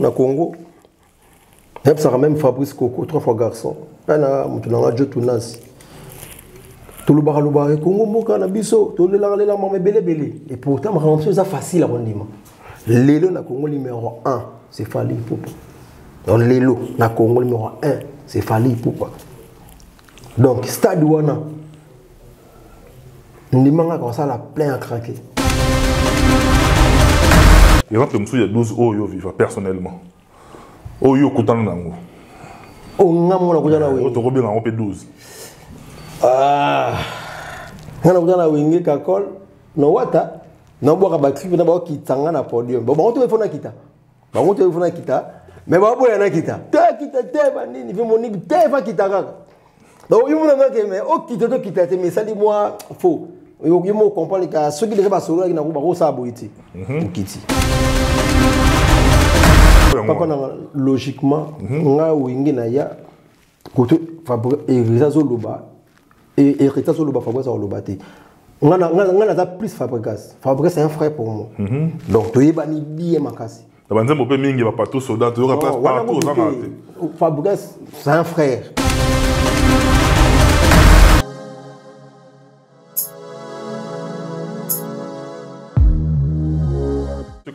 na Congo. Ça a même Fabrice Coco, 3 fois garçon. Ana mutunanga Dieu Tunas. Tout le baralubare Congo moka na biso, tout le la mame belé. Et pourtant ma rentrée ça facile à rondima. Lelo na Congo numéro 1, c'est Fally Ipupa. Donc Lelo na Congo numéro 1, c'est Fally Ipupa. Donc stade wana ndimanga comme ça la plein à craquer. Exemple monsieur il y a 12 oyo vivant personnellement. Oyo kutana nango. O ngamo na kutana we. To robinga on peut 12. Ah. Ngana kutana wingi kakol no wata no boka ba clip na ba kitanga na podium. Bon on te fona kita. Ba on te fona kita. Mais ba boya na kita. Ta kita te ba nini vi monique te fa kita kaka. Donc il m'a dit mais o kita to kita te mais ça dit moi faux. Il m'a comprendre que ceux qui déjà ba solo na ba ko sa boiti. Kiti. Logiquement, on a wingi na ya côté Fabrice Zoloba et Rita Zoloba Fabrice Zoloba te. On a plus Fabrice. Fabrice c'est un frère pour moi. Donc tu es bani bien makasi. La bande mo pe mingi va pas tout soldat, tu auras pas partout aux amatés. Fabrice c'est un frère.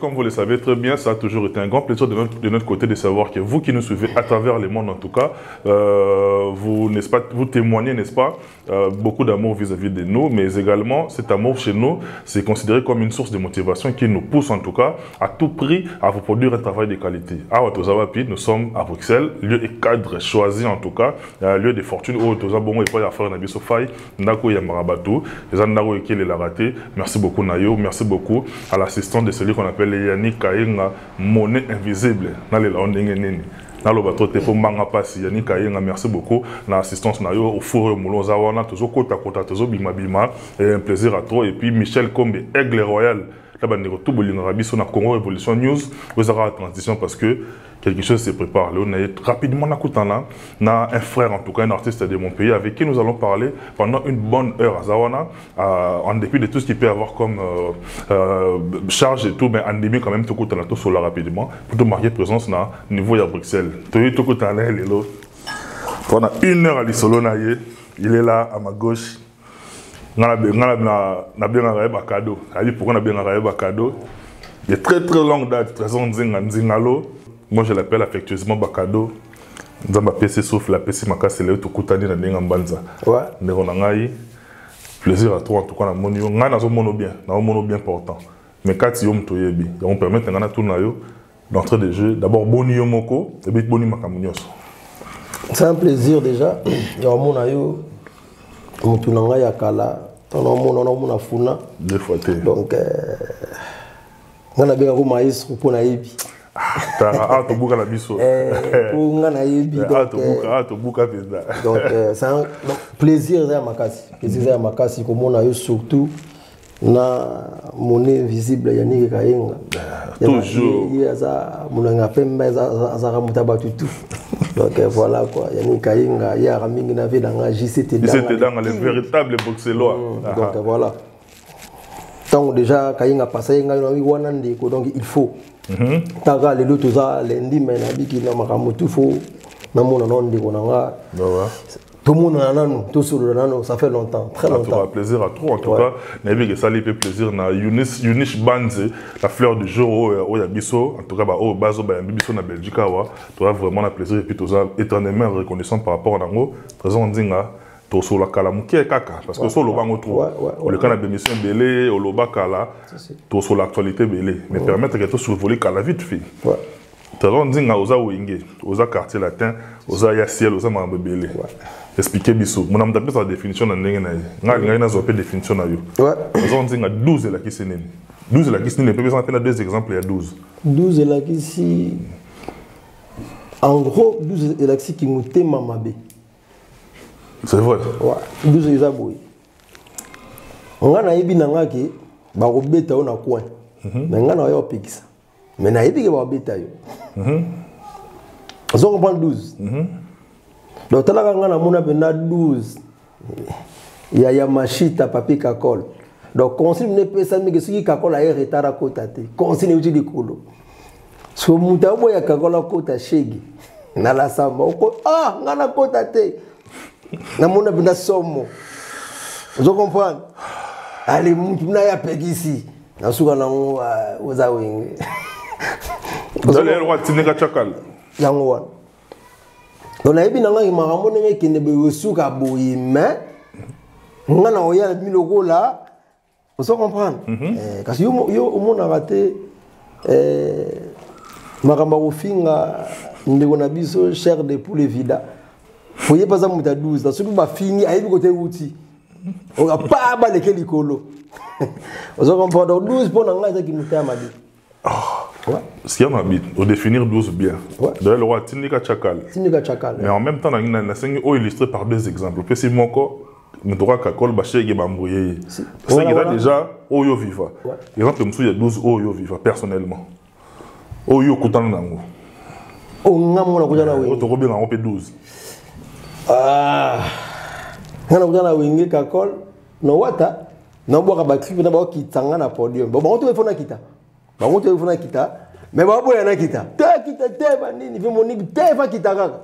Comme vous le savez très bien, ça a toujours été un grand plaisir de notre côté de savoir que vous qui nous suivez à travers le monde en tout cas, vous témoignez, n'est-ce pas, beaucoup d'amour vis-à-vis de nous, mais également cet amour chez nous, c'est considéré comme une source de motivation qui nous pousse en tout cas à tout prix à vous produire un travail de qualité. À Otozawapi, nous sommes à Bruxelles, lieu et cadre choisi en tout cas, lieu de fortune où Otozabongo et pas à faire un abisso faille, Ndako Yamarabatu, les Andaro et Kélé l'a raté. Merci beaucoup Nayo, merci beaucoup à l'assistant de celui qu'on appelle Yannick Kayenga, monnaie invisible. Yannick Kayenga, merci beaucoup. L'assistance au four et moulon zawana, toujours côte à côte, toujours bima bima. Et un plaisir à toi. Et puis Michel Kombe, Aigle Royal. Là, on est tout sur la Congo Révolution News. Vous aurez la transition parce que quelque chose se prépare. Là, on est rapidement un frère, en tout cas un artiste de mon pays, avec qui nous allons parler pendant une bonne heure à Zawana, en dépit de tout ce qu'il peut avoir comme charge et tout, mais en début quand même tout coûte sur là rapidement pour te marquer présence na niveau à Bruxelles. Tout coûte en l'air, pendant une heure à l'isolo il est là à ma gauche. Na bien un cadeau. Pourquoi on a bien un cadeau? Il est très longue date, très nzingalo. Moi je l'appelle affectueusement Bakado. Dans ma PC sauf la PC Makase le tout coutani na ndinga mbanza. Ouais. Nderonangai. Plaisir à toi en tout cas na monio. Nga na zo mono bien portant. Mais quand tu yom toyebi, on permet ngana tout na yo d'entrée de jeu. D'abord boni yomoko et puis boni makamunyoso. C'est un plaisir déjà. Yo mona yo mutunanga ya kala. Tono mona funa. Deux fois té. Donc ngana bega ko maïs pour na yebi. Ah, tu bouges la biso. Donc, c'est un plaisir à Makasi. Plaisir à Makasi, comme on a eu surtout na monnaie invisible Yannick Kayenga. Toujours. Il y a mon angapemba tout. Donc voilà quoi, Yannick Kayenga, il y a Ramingi Navé dans la JCT. C'était dans le véritable bruxellois. Donc voilà. Tant déjà Kayenga passé, donc il faut. Taga les autres lundi mais nabiki na makamutu fo na mona nonde konanga tout le monde nanu tout sur le nanu ça fait longtemps très longtemps. Ça plaisir à toi en tout cas nabi que ça lui fait plaisir na Yunish Banze la fleur du jour au yabiso en tout cas au bazo ba biso na Belgique wa tu as vraiment la plaisir et puis tu as éternellement reconnaissant par rapport à nango présent ndinga sur la kalamuki kaka parce que sur le banc autour le canal de mission belé au loba kala sur l'actualité belé mais permettre que tout survoler kala vite fait t'as dit nga oza wingé oza quartier latin oza ya ciel oza mambe belé expliquer biso mon am d'après sa définition na ndenge na nga na zope définition na yo oza dit nga 12 la qui senene 12 la qui senene peut besoin faire deux exemples il y a 12 la qui si en gros 12 la qui muté mamabe. C'est vrai. Ouais, 12 les abouis. On a eu bien que bah au bêta on a coin. Mais on a eu pix. Mais na ebi que bah bêta yo. On prend 12. Donc là quand on a mon appel 12. Il y a machita papier kakol. Donc consigne ne peut ça mais que ce qui kakol a retard à côté. Consigne uti di kolo. so muta boya kakola kota shegi na la samba oko ngana kota te na mona bina somo vous comprenez allez mutu na ya pegisi na suka na oza wenge dale roi tineka chakal yango wana donc na yebi na ngai makambo ndenge kende be suka boyi mais ngana oya miloko la vous comprenez parce que yo omona raté makambo kofinga ndeko na biso chair de poulet vida foye pas amuta 12 na soki ba fini ayebi kote uti on a pas baleke likolo vous comprenez donc 12 pour na ngai ki muta mabi ce qui m'a dit au définir 12 bien d'ailleurs le roi Tindika Chakal mais en même temps na sengi o illustré par deux exemples puis si moko Moutoura Kakol Bachege Bambouye. Parce qu'il a déjà Oyo Viva. Exemple, il y a 12 Oyo Viva, personnellement. Oyo Koutan Nango. Oh, non, on a Koutan Nango. Oto Robin Nango 12. Ah. On a Koutan Nango Kakol. No wata. Non, boire Bakri, on a boire qui tanga na podium. Bon, on te fait na kita. Bon, on te fait na kita. Mais bon, boire na kita. Ta kita, te banini, fait mon nid, te fa kita kaka.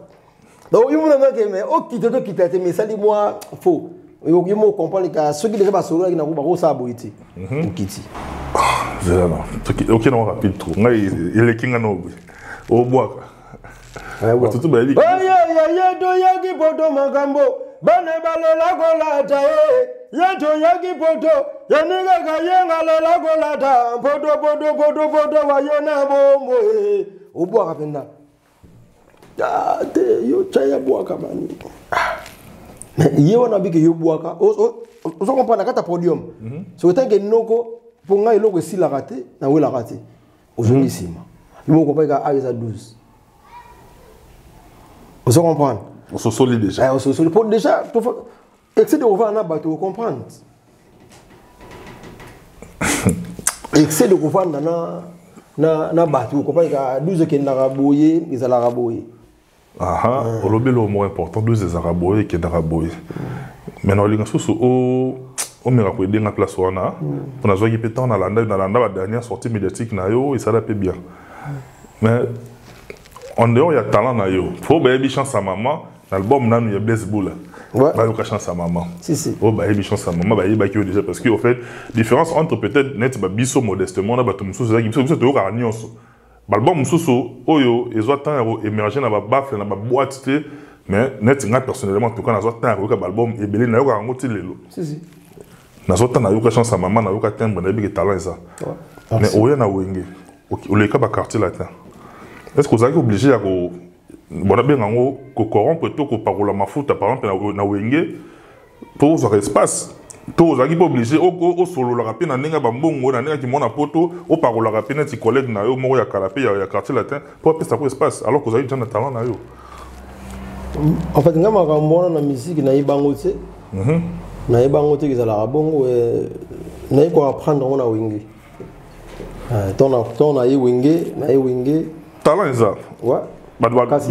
Donc, il m'a dit que mais oh kita te mais ça dit moi faux. Yo comprendre que ceux qui déjà pas solo qui na ko sa boiti ukiti c'est là non OK non rapide trop ngai il est kinga no o boaka tout ba li ya do yagi bodo magambo bane balela kolata ya do yagi bodo ya ninga ga yenga lela kolata bodo wa yona bombo o boaka penda ya te yo chaya boaka mani mais on a vu que Yobuaka, on comprend la carte podium. C'est autant que Noko, pour nga iloko si la raté, na oui la raté. Aujourd'hui ici, il me comprend qu'à 12. On se comprend. On se solide déjà. On se solide. Pour déjà, excès de revoir na bateau, comprendre. Excès de revoir na bateau, comprendre qu'à 12 qui n'a raboyé, ils allaient raboyer. Au lobby le mot important 12 araboy qui d'araboy maintenant les gens au miracle de la place wana on a joué qui pétant dans la dernière sortie médiatique na yo et ça l'a fait bien mais en dehors il y a talent na yo faut baby chance à maman l'album na il y a Blaise Boula ba yo chance à maman si oh baby chance à maman ba yeba ki déjà parce que au fait différence entre peut-être net ba biso modestement na ba to mususu za ki biso to ka nyonso l'album Moussousso, Oyo, ils ont émergé dans la baffe, dans la boîte, mais net, personnellement, en tout cas, ils ont un album et belé, n'a pas un autre lelo. Si. N'a pas eu chance à maman, n'a pas timbre, n'a pas talent ça. Mais Oyo n'a wingé. Au les cas quartier latin. Est-ce que vous êtes obligé à bon bien en haut, que corrompre tout, que parole ma faute, par exemple, n'a wingé pour avoir espace. Tous les gens obligés au solo la rapine n'enga bambongo n'enga qui mona poto au parole la rapine tes collègues na yo moko ya calapé ya quartier latin pour appeler ça pour espace alors que vous avez déjà un talent na yo en fait ngama kamona na musique na ibangote na ibangote ki za bongo na ko apprendre on a wingi ton na wingi na wingi talent ça ouais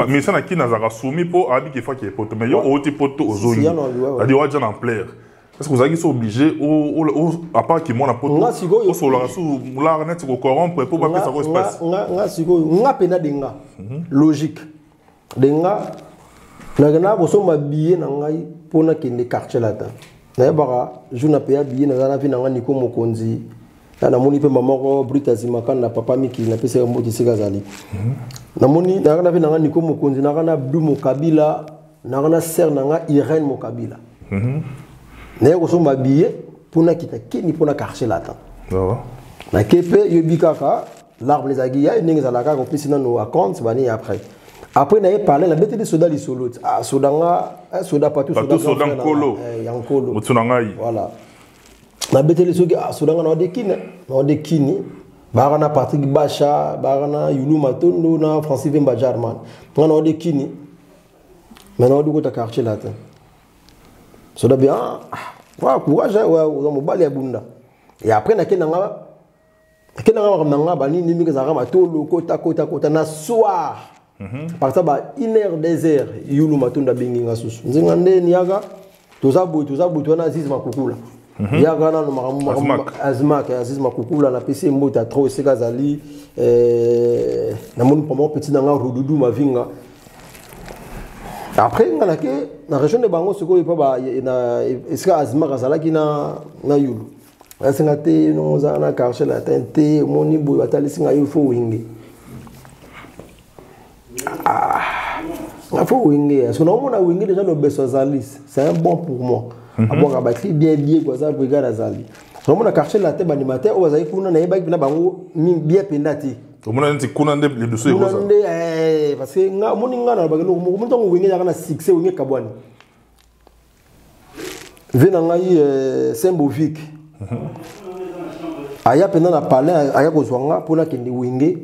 mais ça na qui na za soumis pour abi qui fois qui est poto mais yo oti poto ozoni a dit wa déjà en plaire. Est-ce que vous avez obligé à part qui m'ont apporté au solar sous la net au corrompre pour pas que ça se passe nga pena denga logique denga na gana boso mabiye na ngai pona kende quartier là na bara jouna paya biye na na vina ngani ko mokonzi na moni pe mamako brutazima kan na papa miki na pesa moti sikazali na moni na na vina ngani ko mokonzi na kana Abdou Mokabila na kana ser na nga Irène Mokabila na yako so mabiye pona kita kini pona quartier là na kepe yobikaka l'arbre les aguillas ningi za la ka ko pisina no account bani après na parlé la bête de soda li solo soda nga soda patu soda nkolo yankolo mutuna ngai voilà na bête le soki soda nga no de kini ba na Patrick Bacha ba na Yulu Matondo na Francis Vemba German no de kini maintenant du côté quartier là soda bien wa courage wa mobali ya bunda et après na kenanga manga bani ni mingi za rama tolo kota na soir par ça ba 1h 2h Yulu Matunda bengi ngasusu nzinga nde niaga toza boy tona zizi makukula ya gana no makamu azmak Aziz Makukula na pesi mbota trop esika zali na moni pour petit na rududu mavinga après ngana ke na région de Bango siko ipa ba na esika azmak azalaki na yulu asinga te no za na karche la tente moni boy batali singa yo fo wingi faut wingi parce que normalement wingi déjà le besoin zalis c'est un bon pour moi bon ka batri bien quoi ça brigade azali normalement karche la tête animateur o bazali kuna na yeba bina bango bien pendati to mona nti kuna nde le dossier ko ça parce que nga moni nga na bagelo mo to wingi na succès wingi kabwani vena ngai Sembovic aya pendant na palais aya ko zwanga pour la kende wingi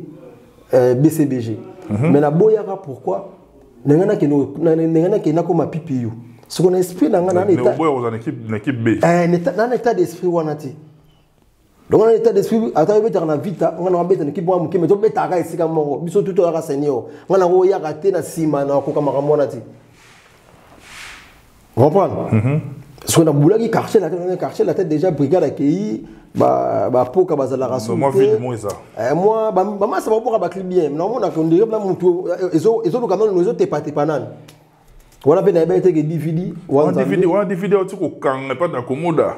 BCBG mais na boyaka pourquoi nengana ke na ko mapipi yo ce qu'on esprit na ngana état boy aux équipe B na état d'esprit wanati donc on état d'esprit ata beta na vita ngana beta équipe wa mukime to beta ka isika moko biso tuto ka senior ngana ko ya ka te na sima na ko kama kamona ti comprendre ce qu'on a boulaki karcher la tête déjà brigade accueilli ba poka bazala raso moi vite moi ça moi ba masa ba poka ba clip bien non on a condé na mutu ezo lo kanon nous te pate panan on a bien na bete que DVD on DVD au tiko kan pas na komoda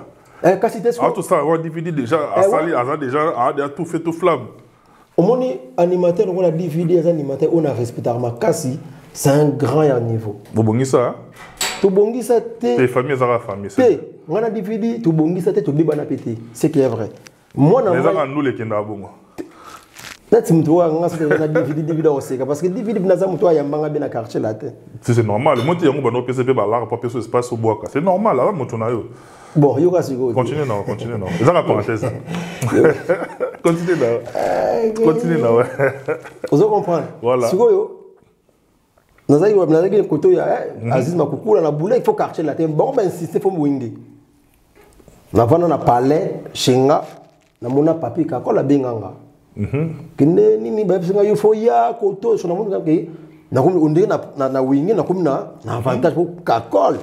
kasi te tout ça on DVD déjà a sali a déjà a tout fait tout flamme au moni animateur on a DVD les animateurs on a respecté makasi c'est un grand niveau bobongi ça to bongisa te les familles za famille c'est on a DVD to bongisa te to biba na pété c'est qui est vrai moi na mais nous les kenda bongo nati mtu wa ngasa te na DVD oseka parce que DVD binaza mtu ya mbanga bina quartier la te c'est normal moi ti yango bano PCP ba la pas peso espace au bois c'est normal là mtu na yo bon yo kasi go continue non ça la parenthèse continue là ouais vous comprendre voilà sikoyo nazaki koto ya Aziz Makukula na boulé il faut quartier la te bon ben insister faut mwingi na vana na palais shinga na mona papi ka kola benganga kinde nini ba singa yo fo ya koto so na mona ke na ko onde na wingi na ko na avantage pour ka kol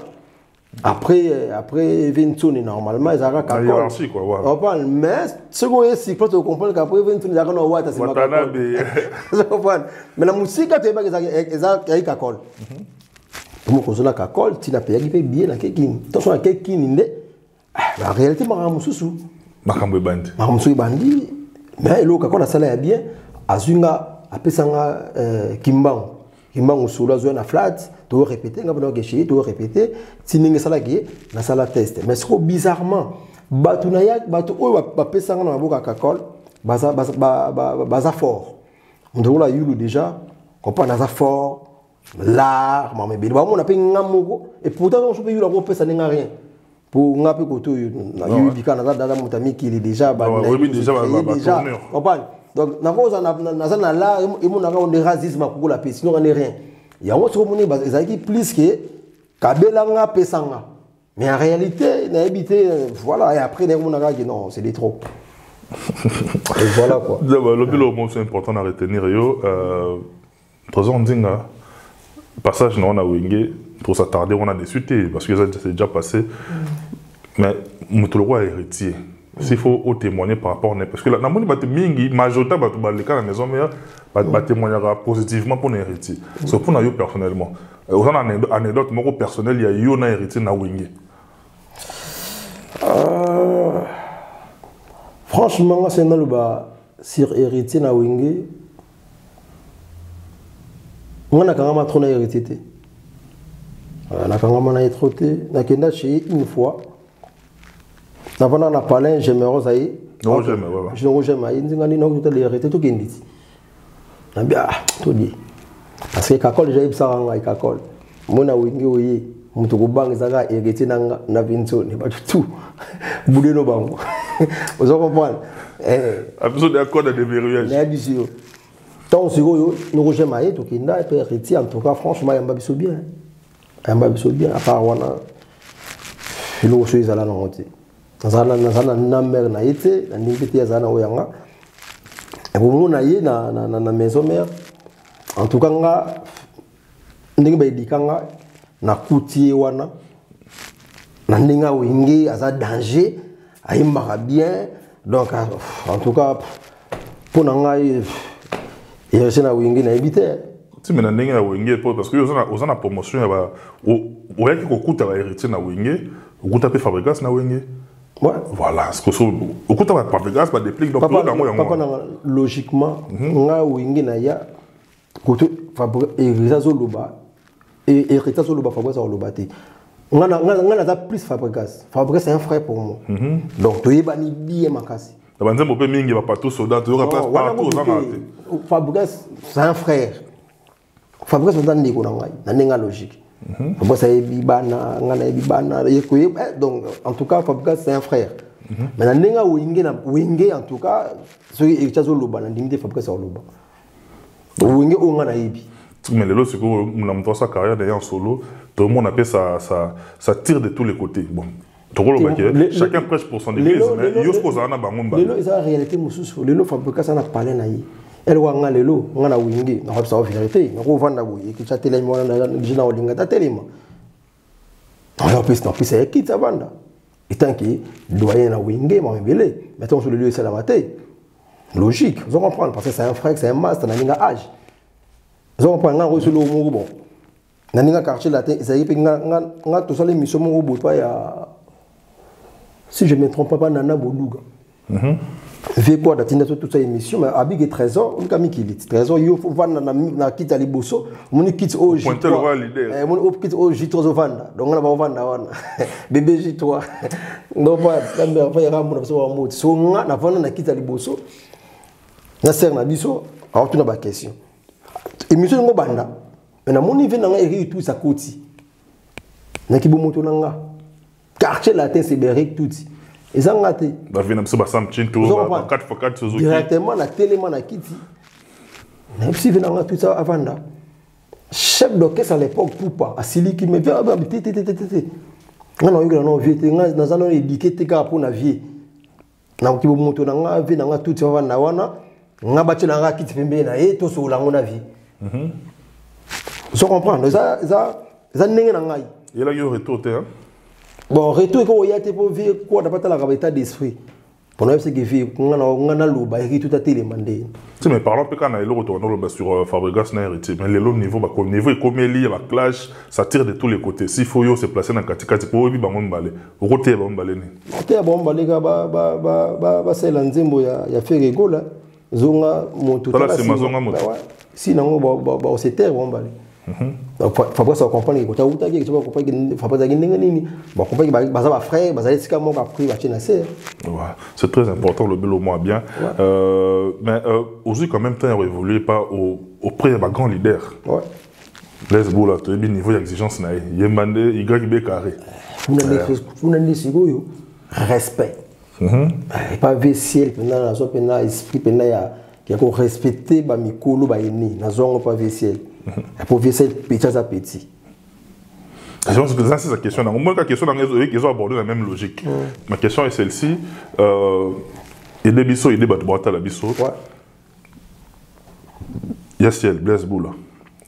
après 20 normalement ils aura ka kol on parle mais ce qu'on est si peut comprendre qu'après 20 ils aura no wata c'est ma kol mais la musique tu ba ils ka kol pour ko zona ka kol ti na pe yi bien na kekini to so na kekini nde la réalité ma mususu makambo bandi mais le ka sala ya bien azunga apesanga kimbango solo zo na flat to répéter ngaba ke chez to répéter tininga sala ki na sala test mais c'est bizarrement batu o bapesanga na boka kakol baza fort ndolo yulu déjà comprend na za fort là mais bien ba mona pe ngamoko et pourtant on se peut yulu ko pesa ninga rien pour ngapi koto na yubika na dada mutami qui est déjà déjà comprendre donc na cause na là et mon on est racisme pour la paix sinon on est rien il y a autre monde bazaki plus que kabelanga pesanga mais en réalité na habité voilà et après les mon non c'est des trop et voilà quoi le bilan c'est important à retenir yo trésor ndinga passage non na wingé pour s'attarder on a discuté parce que ça c'est déjà passé mais mutulwa héritier s'il faut témoigner par rapport parce que la moni ba mingi majorité ba ba le cas la maison mère ba témoignera positivement pour héritier c'est pour na yo personnellement on a anecdote moko personnel il y a yo na héritier na wingé franchement c'est dans le bas sur héritier na wingé on a quand même trop na héritier na quand même na étroté na kenda chez une fois na vana na palais j'aimerais zaï non j'aimerais j'aimerais ndingani na ko les héritier to kenditi na bien to di parce que kakol j'ai ça nga kakol mona wingi oyi mutu kubanga zaka héritier na vinto ne ba tout boulé no bango vous comprenez absolument d'accord de verrouillage na bisio tant siko nous j'aimerais to kenda et héritier en tout cas franchement yamba biso bien à part wana filo so izala na ngoti nazana na mère na ite na ndingiti ya zana oyanga et pour mon aïe na maison mère en tout cas nga ndingi ba idikanga na kutie wana Nandinga Wenge, à ça danger, à y bien. Donc, en tout cas, pour Nangaï, il y a aussi un Wenge à éviter. Si mais Nandinga Wenge, parce que vous avez promotion, vous avez un héritier na Wenge, vous avez Fabregas na Wenge. Ouais. Voilà, ce que au coup de Fabregas, bah déplique donc papa logiquement, nga Wenge na ya, côté Fabregas héritier Zoloba et héritier Zoloba Fabregas Zoloba té. On a plus Fabregas. Fabregas c'est un frère pour moi. Donc tu es bani bien makasi. La bande mo pe mingi va partout soldat, tu auras place partout aux Fabregas c'est un frère. Fabregas on donne des konangai, na nenga logique. Fabregas c'est bibana, ngana bibana, donc en tout cas Fabregas c'est un frère. Mais na nenga Wenge en tout cas, ce qui est chazo loba na ndimite Fabregas au loba. Wenge o ngana yibi. Mais le lot c'est que on a sa carrière d'ailleurs en solo. Tout le monde appelle ça tire de tous les côtés. Bon, chacun prêche pour son église, mais il y a ce qu'on a dans le monde. C'est la réalité. Le lot Fabregas a parlé naï. Elle voit nga le lot, nga na Wenge, na sa vérité. Na ko vanda boy, ki chatele mo na jina olinga ta telema. Alors puis c'est qui ça vanda. Et tant que doyen na Wenge m'a belé, mettons sur le lieu c'est la maté. Logique, vous comprenez parce que c'est un frère, c'est un master na ninga âge. Vous comprenez nga reçu le mot bon. Naninga quartier latin, ça y est, nga tout ça les missions mon robot pas ya. Si je me trompe pas, Nana Boluga. Vu quoi d'attendre toute cette émission, mais Abig et Trésor, on a mis qui vite. Trésor, il faut vendre na kit à Liboso, on est kit au J3. On est kit au J3 vanda. Donc on a pas vendre bébé J3. Donc la mère va y ramener ça en mode. So on a vendre na kit à Liboso. Na sert na biso, alors tu n'as pas question. Émission ngo banda. Mais na mon niveau na nga tout ça koti. Na kibo moto na nga. Quartier latin c'est Beric tout. Et ça ngate. Ba vina mso ba sam chinto 4x4 Suzuki. Directement na téléman na kiti. Même si vina nga tout ça avant là. Chef d'orchestre à l'époque Poupa, à Sili qui me vient tété. On a eu grand vieux na zano éduqué te ka pour na vie. Na kibo moto na nga vina nga tout ça avant na wana. Nga bati na nga kiti pembe na to so la ngona vie. Vous comprenez ça n'est pas il y a eu retour hein. Bon retour quand il y a été pour vivre quoi d'après la état d'esprit pour nous c'est que vivre on a l'eau bah tout à télémander. Tu me parles peu quand il retourne sur Fabregas n'a hérité mais le niveau bah comme niveau comme il y a la clash ça tire de tous les côtés s'il faut yo se placer dans katikati pour bi bango mbalé roté bango mbalé ni roté bango mbalé ba c'est l'anzembo ya fait rigolo zonga moto là c'est mazonga moto si non ba c'est terre bango mbalé. Donc Fabregas ça comprendre que tu as outa que tu vas comprendre que Fabregas ndenga nini bon comprendre que ba frère ba sika mo ka pris ba tena c'est c'est très important le bel au moins bien mais aussi quand même temps évolué pas auprès de grand leader les boula tu es niveau d'exigence na yembande YB carré vous n'avez sigoyo respect et pas vestiel pendant la zone pendant esprit pendant ya qui a respecté ba mikolo ba eni na zone pas vestiel. Pour vieillir petit à petit. C'est la question. Moi, la question, ils ont abordé la même logique. Ma question est celle-ci. Il y a des bisous, il y a des boîtes à la bisou. Yassiel, Blaise Boula,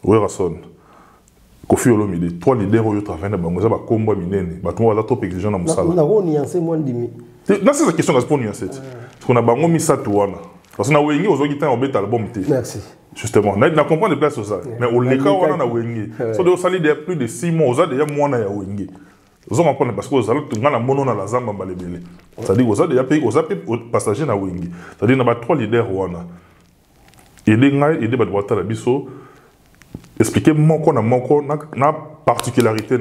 Ouerasson, Kofi Olomide, 3 leaders qui travaillent dans le Bango, combat minene, battement trop exigeant dans le Moussala. On a nuancé moins de demi. C'est la question que je nuancer. Parce qu'on a Bango Missa Touana. Parce qu'on a Wengi aux autres qui ont bêta album. Merci. Justement, on a compris les places ça. Mais au Leka, on a Wengi. Ça doit salir plus de 6 mois. On a déjà moins à Wengi. Vous avez compris parce que vous avez un mono dans la Zamba Balébélé. C'est-à-dire vous avez déjà payé aux passagers à Wengi. C'est-à-dire qu'il y a 3 leaders. Et les gens, ils ont des biso. Expliquez-moi qu'on a une particularité.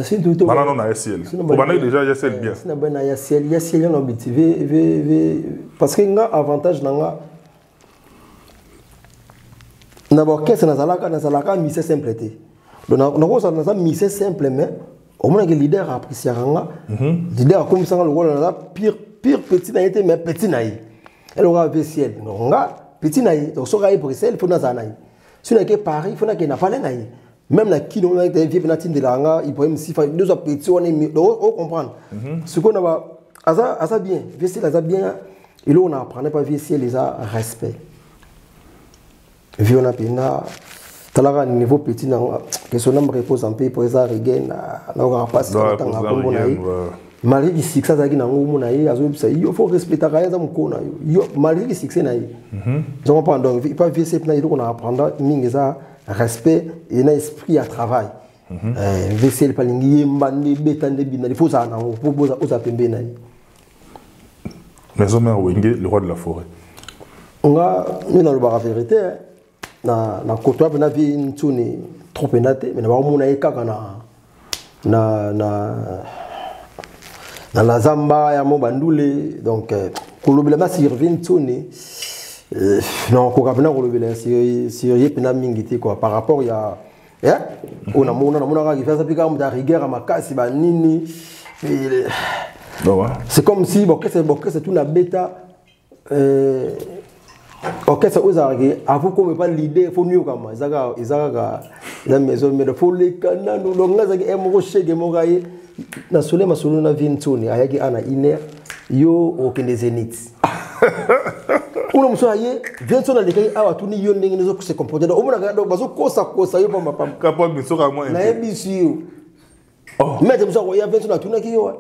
C'est tout. Non, non, non, SL. On a déjà SL bien. C'est un SL, on a obtenu. Parce qu'il y a un avantage dans d'abord, qu'est-ce que c'est mise simple. Donc, on a mise simple, mais au moins que le leader a apprécié. Le leader a comme ça, le rôle pire petit naïté, mais petit naï. Elle aura un ciel. Donc, petit naï. Donc, sur Bruxelles, il faut dans un naï. Si on a Paris, il faut qu'il n'y ait pas de naï. Même la qui on a été vieux de la il peut même si deux petits on est on comprendre ce qu'on a ça bien vieillir ça bien et là on apprend pas vieillir les a respect vieux on a pena talaka niveau petit na question me repose un peu pour ça regain na on passe temps à kombo na malgré que succès ça qui na ngomu na ye azo bisa il faut respecter ka za mukona yo malgré que succès na ye je comprends donc pas viser na il faut qu'on apprendre mingi ça respect et un esprit à travail vaisselle palingi mbandi betande bina il faut ça na pour poser aux apembe na Maison Mère Wenge, le roi de la forêt. On a mis dans le bar à vérité na côté na vie une tune trop pénaté mais na ba mona ekaka na la zamba ya mo bandule donc kolobela ma servir une tune non ko kapena kolobela sur yepena mingiti quoi par rapport ya on a mona ka faire ça pika mu da rigueur makasi ba nini c'est comme si c'est tout la bêta ok ça vous arrive avant qu'on me pas l'idée faut mieux comme ça la maison mais il faut les canaux nous longa ça est mon chèque mon gars na sole ma solo na vintoni ayaki ana iner yo okende zenith uno msoaye vintoni na lekai awa tuni yo ndenge nezo se comporter donc omona ga donc bazo kosa yo pamba pamba kapo biso ka moi na ebisi yo mais je me sens ya vintoni na tuna ki yo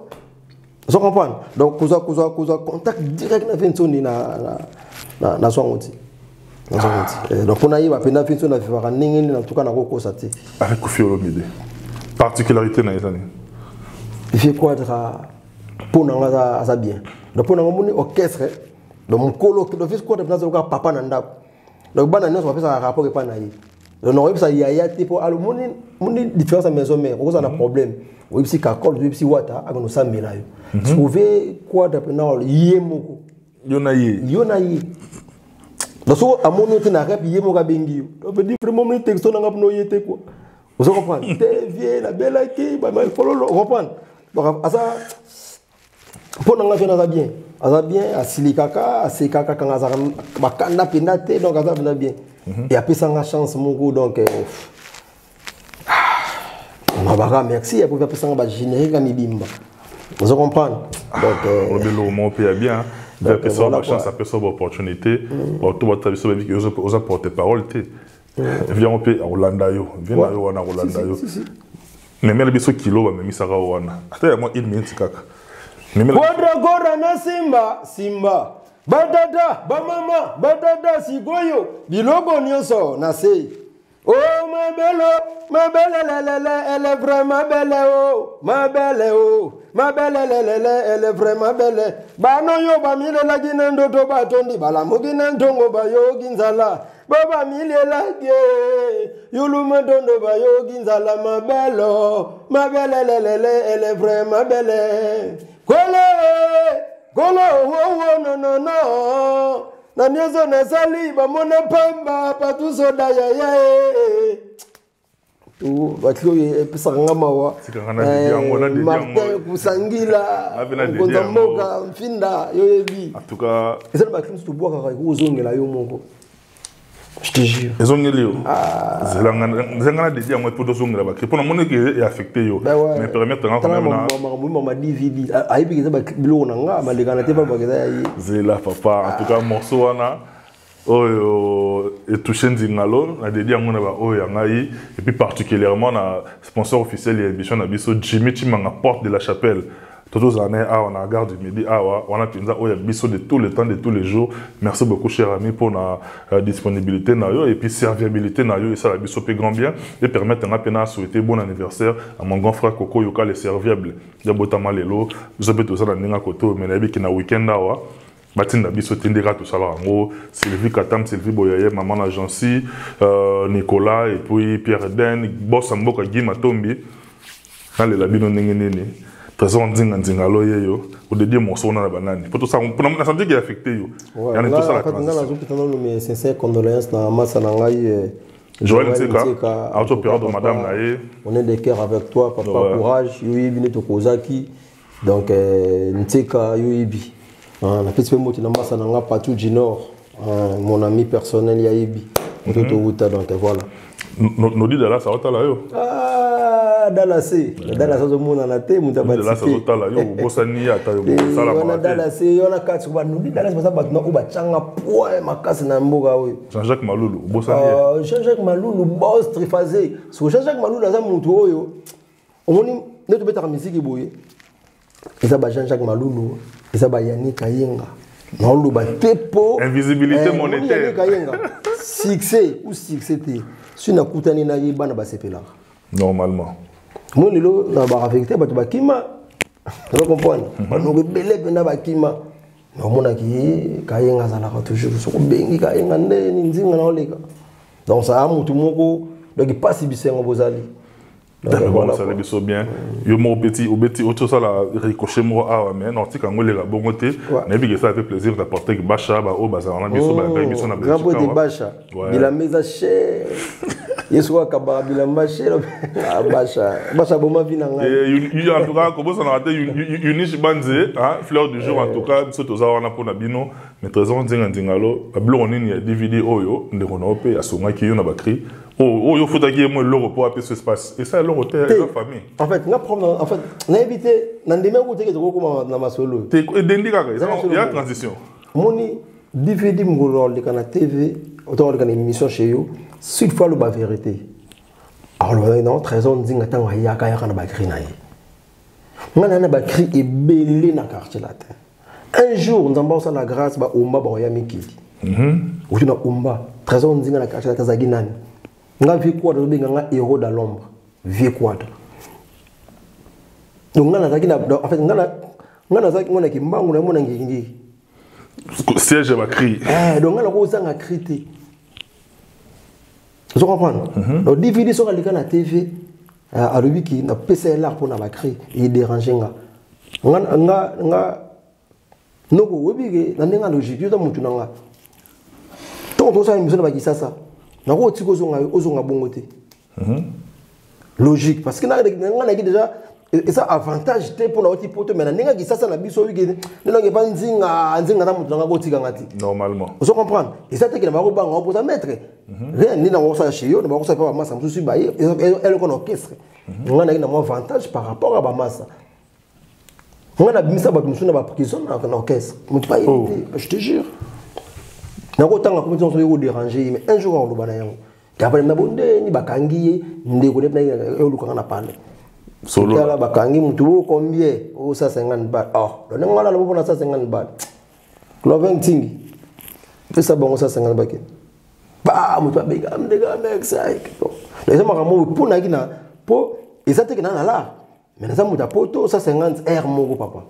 vous comprenez donc cause contact direct na vintoni na swangoti donc on a eu pena vintoni na vivara ndenge na tuka na kokosa te avec Koffi Olomide particularité na ezani il fait quoi pour nous ça bien donc pour nous orchestre donc mon colo qui fait quoi de papa nanda donc bana nous on fait ça rapport pas na yi donc on ça yaya tipo alors mon différence à maison mère on a un problème oui si kakol oui si wata agno samela yo trouver quoi de pena yemoko yonayi donc so amono te na rap yemoko bengi yo donc veut dire vraiment mon texte na ngap no yete quoi vous comprenez t'es vieux la belle qui bah il faut le comprendre donc ça pour nous ça bien à silikaka à sekaka quand ça bakanda penate donc ça va bien et après ça a chance mon go donc on va merci pour faire ça va générer comme bimba vous comprenez donc on le moment peut bien faire ça la chance après ça opportunité tout va taper sur vie que aux apporter parole té viens on peut à Rolanda yo viens na yo na Rolanda yo mais mele biso kilo ba memi saka wana ata moi il minute kaka Gora na simba badada ba mama badada sigoyo bilogo nyonso na sei oh ma belle elle est vraiment belle oh ma belle elle est vraiment belle bano yo ba mile la ginendo to ba tondi bala mugina ndongo ba yo ginzala baba mile la ge yulu mandondo ba yo ginzala ma belle elle est vraiment belle Golo oh no na nyezo na sali ba mona pamba pa tu soda ya tu batlo e pesa ngama wa Martin kusangila konzamoka mfinda yo yebi en tout cas eza ba klims to boka ka ko zongela yo moko je te jure ezongeli yo zelanga de dia moi pour dozongela ba pour na mona que est affecté yo mais permettre quand même na ma DVD aibi ke za ba bilo na nga malekana te ba ba ke za yi zela papa en tout cas morceau wana oyo etouché nzingalo na dédié ngona ba oyo ngai et puis particulièrement na sponsor officiel de l'émission na biso Jimmy Chimanga porte de la chapelle tous années on a gare du midi on a pinza oyo biso de tout le temps de tous les jours merci beaucoup cher ami pour la disponibilité na yo et puis serviabilité na yo et ça la biso pe grand bien et permettre na pena souhaiter bon anniversaire à mon grand frère Coco Yoka le serviable ya botama lelo biso pe tout ça na ninga koto mais na bi ki na week-end awa Matinda biso tindera tout ça là en Sylvie Katam, Sylvie Boyaye, maman Agency, Nicolas et puis Pierre Den, boss Amboka Guy Matombi. Dans les labino nengeni. Trésor nzinga loye yo. Au dédié morceau na banane. Pour tout ça, pour nous sentir qu'il est affecté yo. Il y a tout ça la transition. Mes sincères condoléances na massa na ngai. Joël Ntseka, auto-période de madame Naé. On est de cœur avec toi, papa courage. Yoyi bineto Kozaki. Donc Ntseka yoyi. La petite mot de massa nanga Patou du Nord, mon ami personnel Yahibi. Donc voilà. Nous dit de là, ça va là yo. dalase dalase zo mona na te muta ba là ça tala yo bosani ata yo sala ba dalase yo na kati ba nudi dalase ba ba no ba changa poe makasi na mboka we Jean-Jacques Malulu bosani Jean-Jacques Malulu boss trifasé so Jean-Jacques Malulu aza mutu oyo omoni neto beta musique boye eza ba Jean-Jacques Malulu eza ba Yannick Kayenga non lu ba tepo invisibilité monétaire succès ou succès si na kutani na ye bana ba sepela normalement moi lelo na ba affecté ba ba kima tu comprends ba no belé bena ba kima na mona ki Kayenga za la toujours so bengi Kayenga nde ni nzinga na oleka donc ça mutu moko donc pas bisengo bozali voilà ça les bien yo mon petit autre ça la ricochet mo ah mais non tika ngole la bon côté na bi que ça fait plaisir d'apporter que bacha ba o bazana biso ba kai biso na grand boy de bacha bila meza cher yeso akaba bila mbacher bacha boma vina nga et en tout cas comme ça on a raté Unish Banze hein fleur du jour en tout cas biso toza wana pona bino mais trésor ndingalo ba blo onini ya DVD oyo ndeko na ope asonga ki yo na bakri oh yo faut que moi l'euro pour appeler ce espace et ça l'euro terre la famille en fait na problème en fait na éviter na ndeme ko teke ko kuma na masolo te dendika ka il y a transition moni DVD mgolo le kana TV autant le émission chez yo s'il faut la vérité alors non trésor ndinga tanga yaka yaka na bakri na ye ngana na bakri e belé na quartier latin un jour nous avons la grâce ba omba ba ya mikili ou tu na omba trésor ndinga na quartier latin zagi nani nga vie quadre benga nga héros dans l'ombre vie quadre donc nga nazaki na en fait nga nazaki ngona ki mbangu na mona ngingi siège ba cri donc nga ko zanga crité vous comprenez donc DVD sur la TV à Rubiki na PCLR pour na ba cri et déranger nga noko webige na nga logique yo mutu nga to ça émission ba kisasa na ko tiko ozonga bongote logique parce que na déjà et ça avantage te pour na oti poto mais na ninga ki sasa na biso wi ke nanga ba nzinga na mutu nga ko tika ngati normalement vous comprenez et ça te que na ba ko banga pour ça mettre rien ni na ko sa chez yo na ba ko sa pa massa musu ba elle ko orchestre nga na mo avantage par rapport à ba massa nga na bimisa ba musu na ba prison na orchestre mutu pa je te jure na ko tanga comme ça so déranger mais un jour on le bana yango et après na bonde ni bakangi ndeko na yo luka na pale solo la bakangi mutu combien o 150 baht oh le ngala lo bona 150 baht cloven tingi pesa bongo 150 baht ba mutu abega mdega mexa les gens maramu pour na kina po et ça te que na la mais na ça mutu poto 150 r mongo papa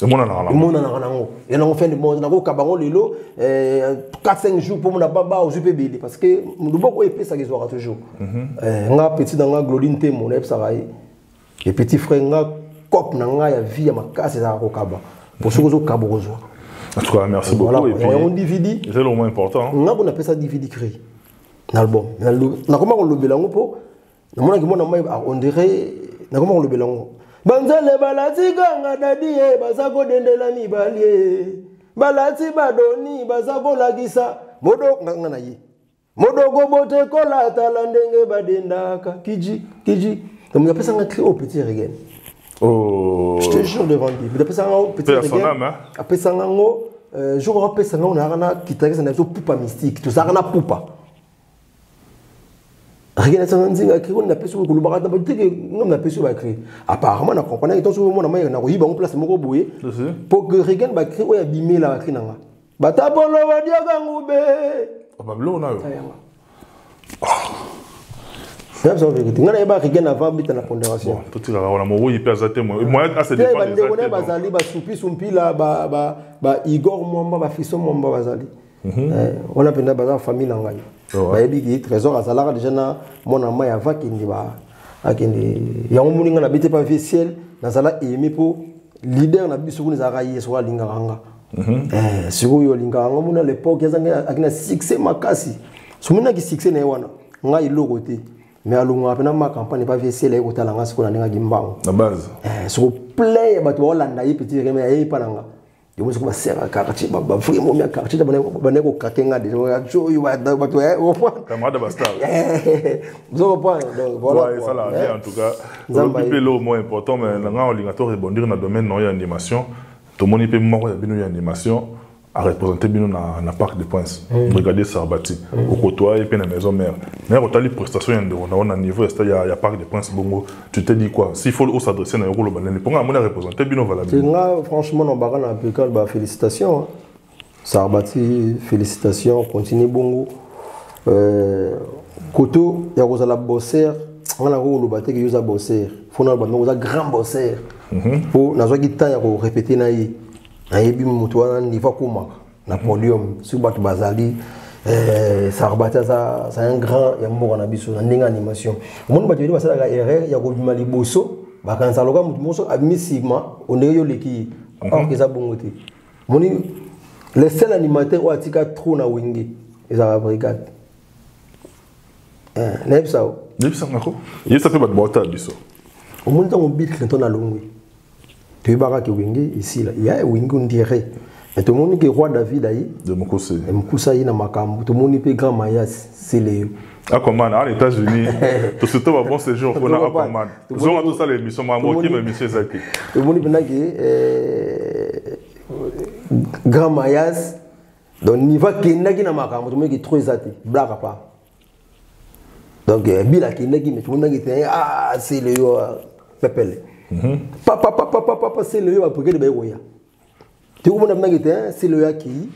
mona na nango et on fait le monde na ko kabango lelo 4-5 jours pour mona baba au jupé parce que mudubo ko epesa ke zoara toujours nga petit nga Gloline Temo na epsa et petit frère nga cop na nga ya vie ya makasi za ko kaba pour ce ko kaba ko zo en tout cas merci beaucoup et puis on DVD c'est le moins important nga bona pesa DVD créé l'album na comment on le belango po na mona ki mona mai on dirait na comment on le belango banzele balati kanga dadie bazako dendela mibali balati badoni bazako lagisa modo nganga na ye modo gobote kola talandenge badendaka kiji donc il pesa nga clé au petit regen je te jure devant Dieu il pesa nga au petit regen pesa nga ngo jour au pesa nga on a na kitaka na to pupa mystique tout ça na pupa rien n'est sans dire que on a perçu que le barat n'a pas dit que on a perçu va créer apparemment on comprend que tout le monde na ko yiba on place moko boye pour que rien va créer o ya bimé la créer nanga batapolo wa dia ngube bablo na yo c'est ça vérité ngana ba rien avant bita na pondération tout ça on a mo yi pesa te moi à se dépend des autres on bazali ba sumpi la ba Igor Mwamba ba Fiso Mwamba bazali on a pena ba famille nanga bayebi ki trésor azalaka déjà na mona mai avant kindi ba akindi yango muninga na bité pas ciel na sala aimé pour leader na biso ko nzaka yeso alinga ranga siko yo linga ranga mona l'époque yazanga akina succès makasi sumina ki succès na wana nga iloko te mais alunga pena ma campagne pas ciel e ko talanga siko na ninga gimbango na base siko play bato olanda yi petit remé e pananga yo mo ko sera quartier ba vraiment mi quartier ba ne ko kakenga de jo yo ba to au point camarade Bastar vous au point donc voilà ouais, ça là en tout cas le mot important mais là on linga to rebondir dans domaine non animation tout le monde peut moi ya animation à représenter bien na Parc des Princes. Regardez Sarbati, au côtoie et puis la maison mère. Mais quand tu as les prestations, on a un niveau, il y a Parc des Princes, bongo. Tu te dis quoi? S'il faut s'adresser à un rôle, pour moi, on a représenté bien valable. Franchement, on a un félicitations. Sarbati, félicitations, continue bongo. Koto, il y a un bosser, on a un rôle, il y a un bosser. Il faut un grand bosser. Pour répéter naïe. Nayebi mutu wana niveau kuma na podium sur batu bazali Sarbati ça c'est un grand ya mboka na biso na ndenge animation monde batu ba sala erreur ya ko bima liboso ba kanza loka mutu moso admissivement on est yo leki encore que ça bongote moni les seuls animateurs ou atika trop na wenge ezala brigade nebsa ngako yesa pe bat bota biso o monde on bit Clinton na longwe. Tu es baraki wingi ici là, il y a wingi on dirait. Mais tout le monde qui est roi David aïe. De Mokose. Mokousa y na makambo. Tout le monde qui est grand Mayas, c'est les. Aquaman, à l'États-Unis, tout ce temps bon séjour on a Aquaman. Nous avons tout ça l'émission Mambo qui me monsieur Zaki. Tout le monde qui grand Mayas. Donc niveau qui n'a na makambo, tout le monde qui est trop exaté, blague à part. Donc bila qui n'a qui mais tout le monde qui est ah c'est le pepele. Papa, c'est le yo pour que le béoya. Tu comprends maintenant c'est le yo qui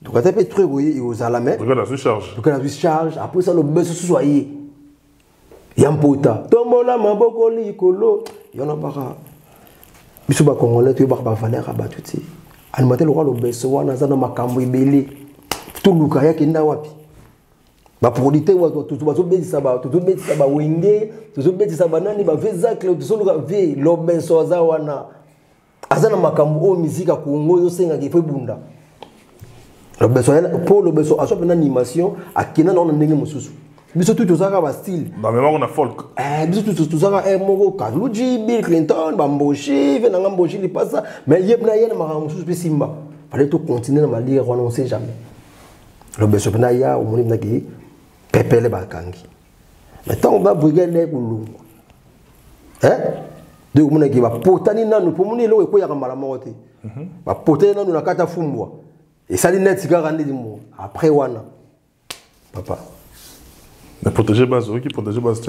tu quand tu très royer et aux alamais. Regarde la surcharge. Regarde la surcharge après ça le buzz soyez. Yampota. Tombola maboko likolo. Yona bara. Biso ba congolais tu ba valeur aba tuti. Animateur le roi le buzz wana za na makambo ibele. Tout luka yake nda wapi. Ba producteur wa tout betisa ba wenge tout betisa ba nani ba vezacle tout luka ve lo benso za wana azana makambo o musique ko ngoyo senga ki fe bunda lo benso pour le benso aso pe na animation akina na ndenge mususu biso tout ça ba style ba même on a folk biso tout ça moko Kaluji Bill Clinton ba mboshi ve na mboshi li passa mais yep na yena makambo mususu pe simba fallait tout continuer na malire on sait jamais le benso pe na ya o moni na ki pepele bakangi maintenant on va briguer les boulou de mona ki ba potani nanu pour moni lo ko ya kamala mote ba potani nanu na kata fumbwa et ça net sika randi mo après wana papa mais protéger base qui protéger base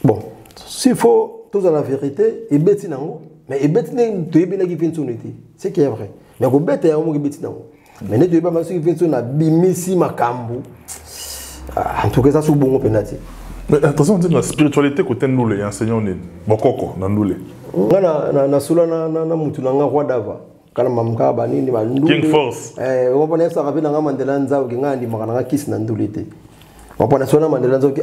bon s'il faut tout dans la vérité et beti nango mais et beti ne to yebina ki finsunité c'est qui est vrai mais ko beti ya mo ki beti nango mais ne to yeba masu ki finsuna bimisi makambu. En tout cas, ça c'est bon penalty. Mais attention, on dit la spiritualité côté nous les enseignants ni bokoko na nous les. Na sula na mutu na roi dava. Kana mamka ba nini ba ndule. King Force. On pona ça rapide na Mandela nzao ki ngandi makana kiss na ndulete. On pona sona Mandela nzao ki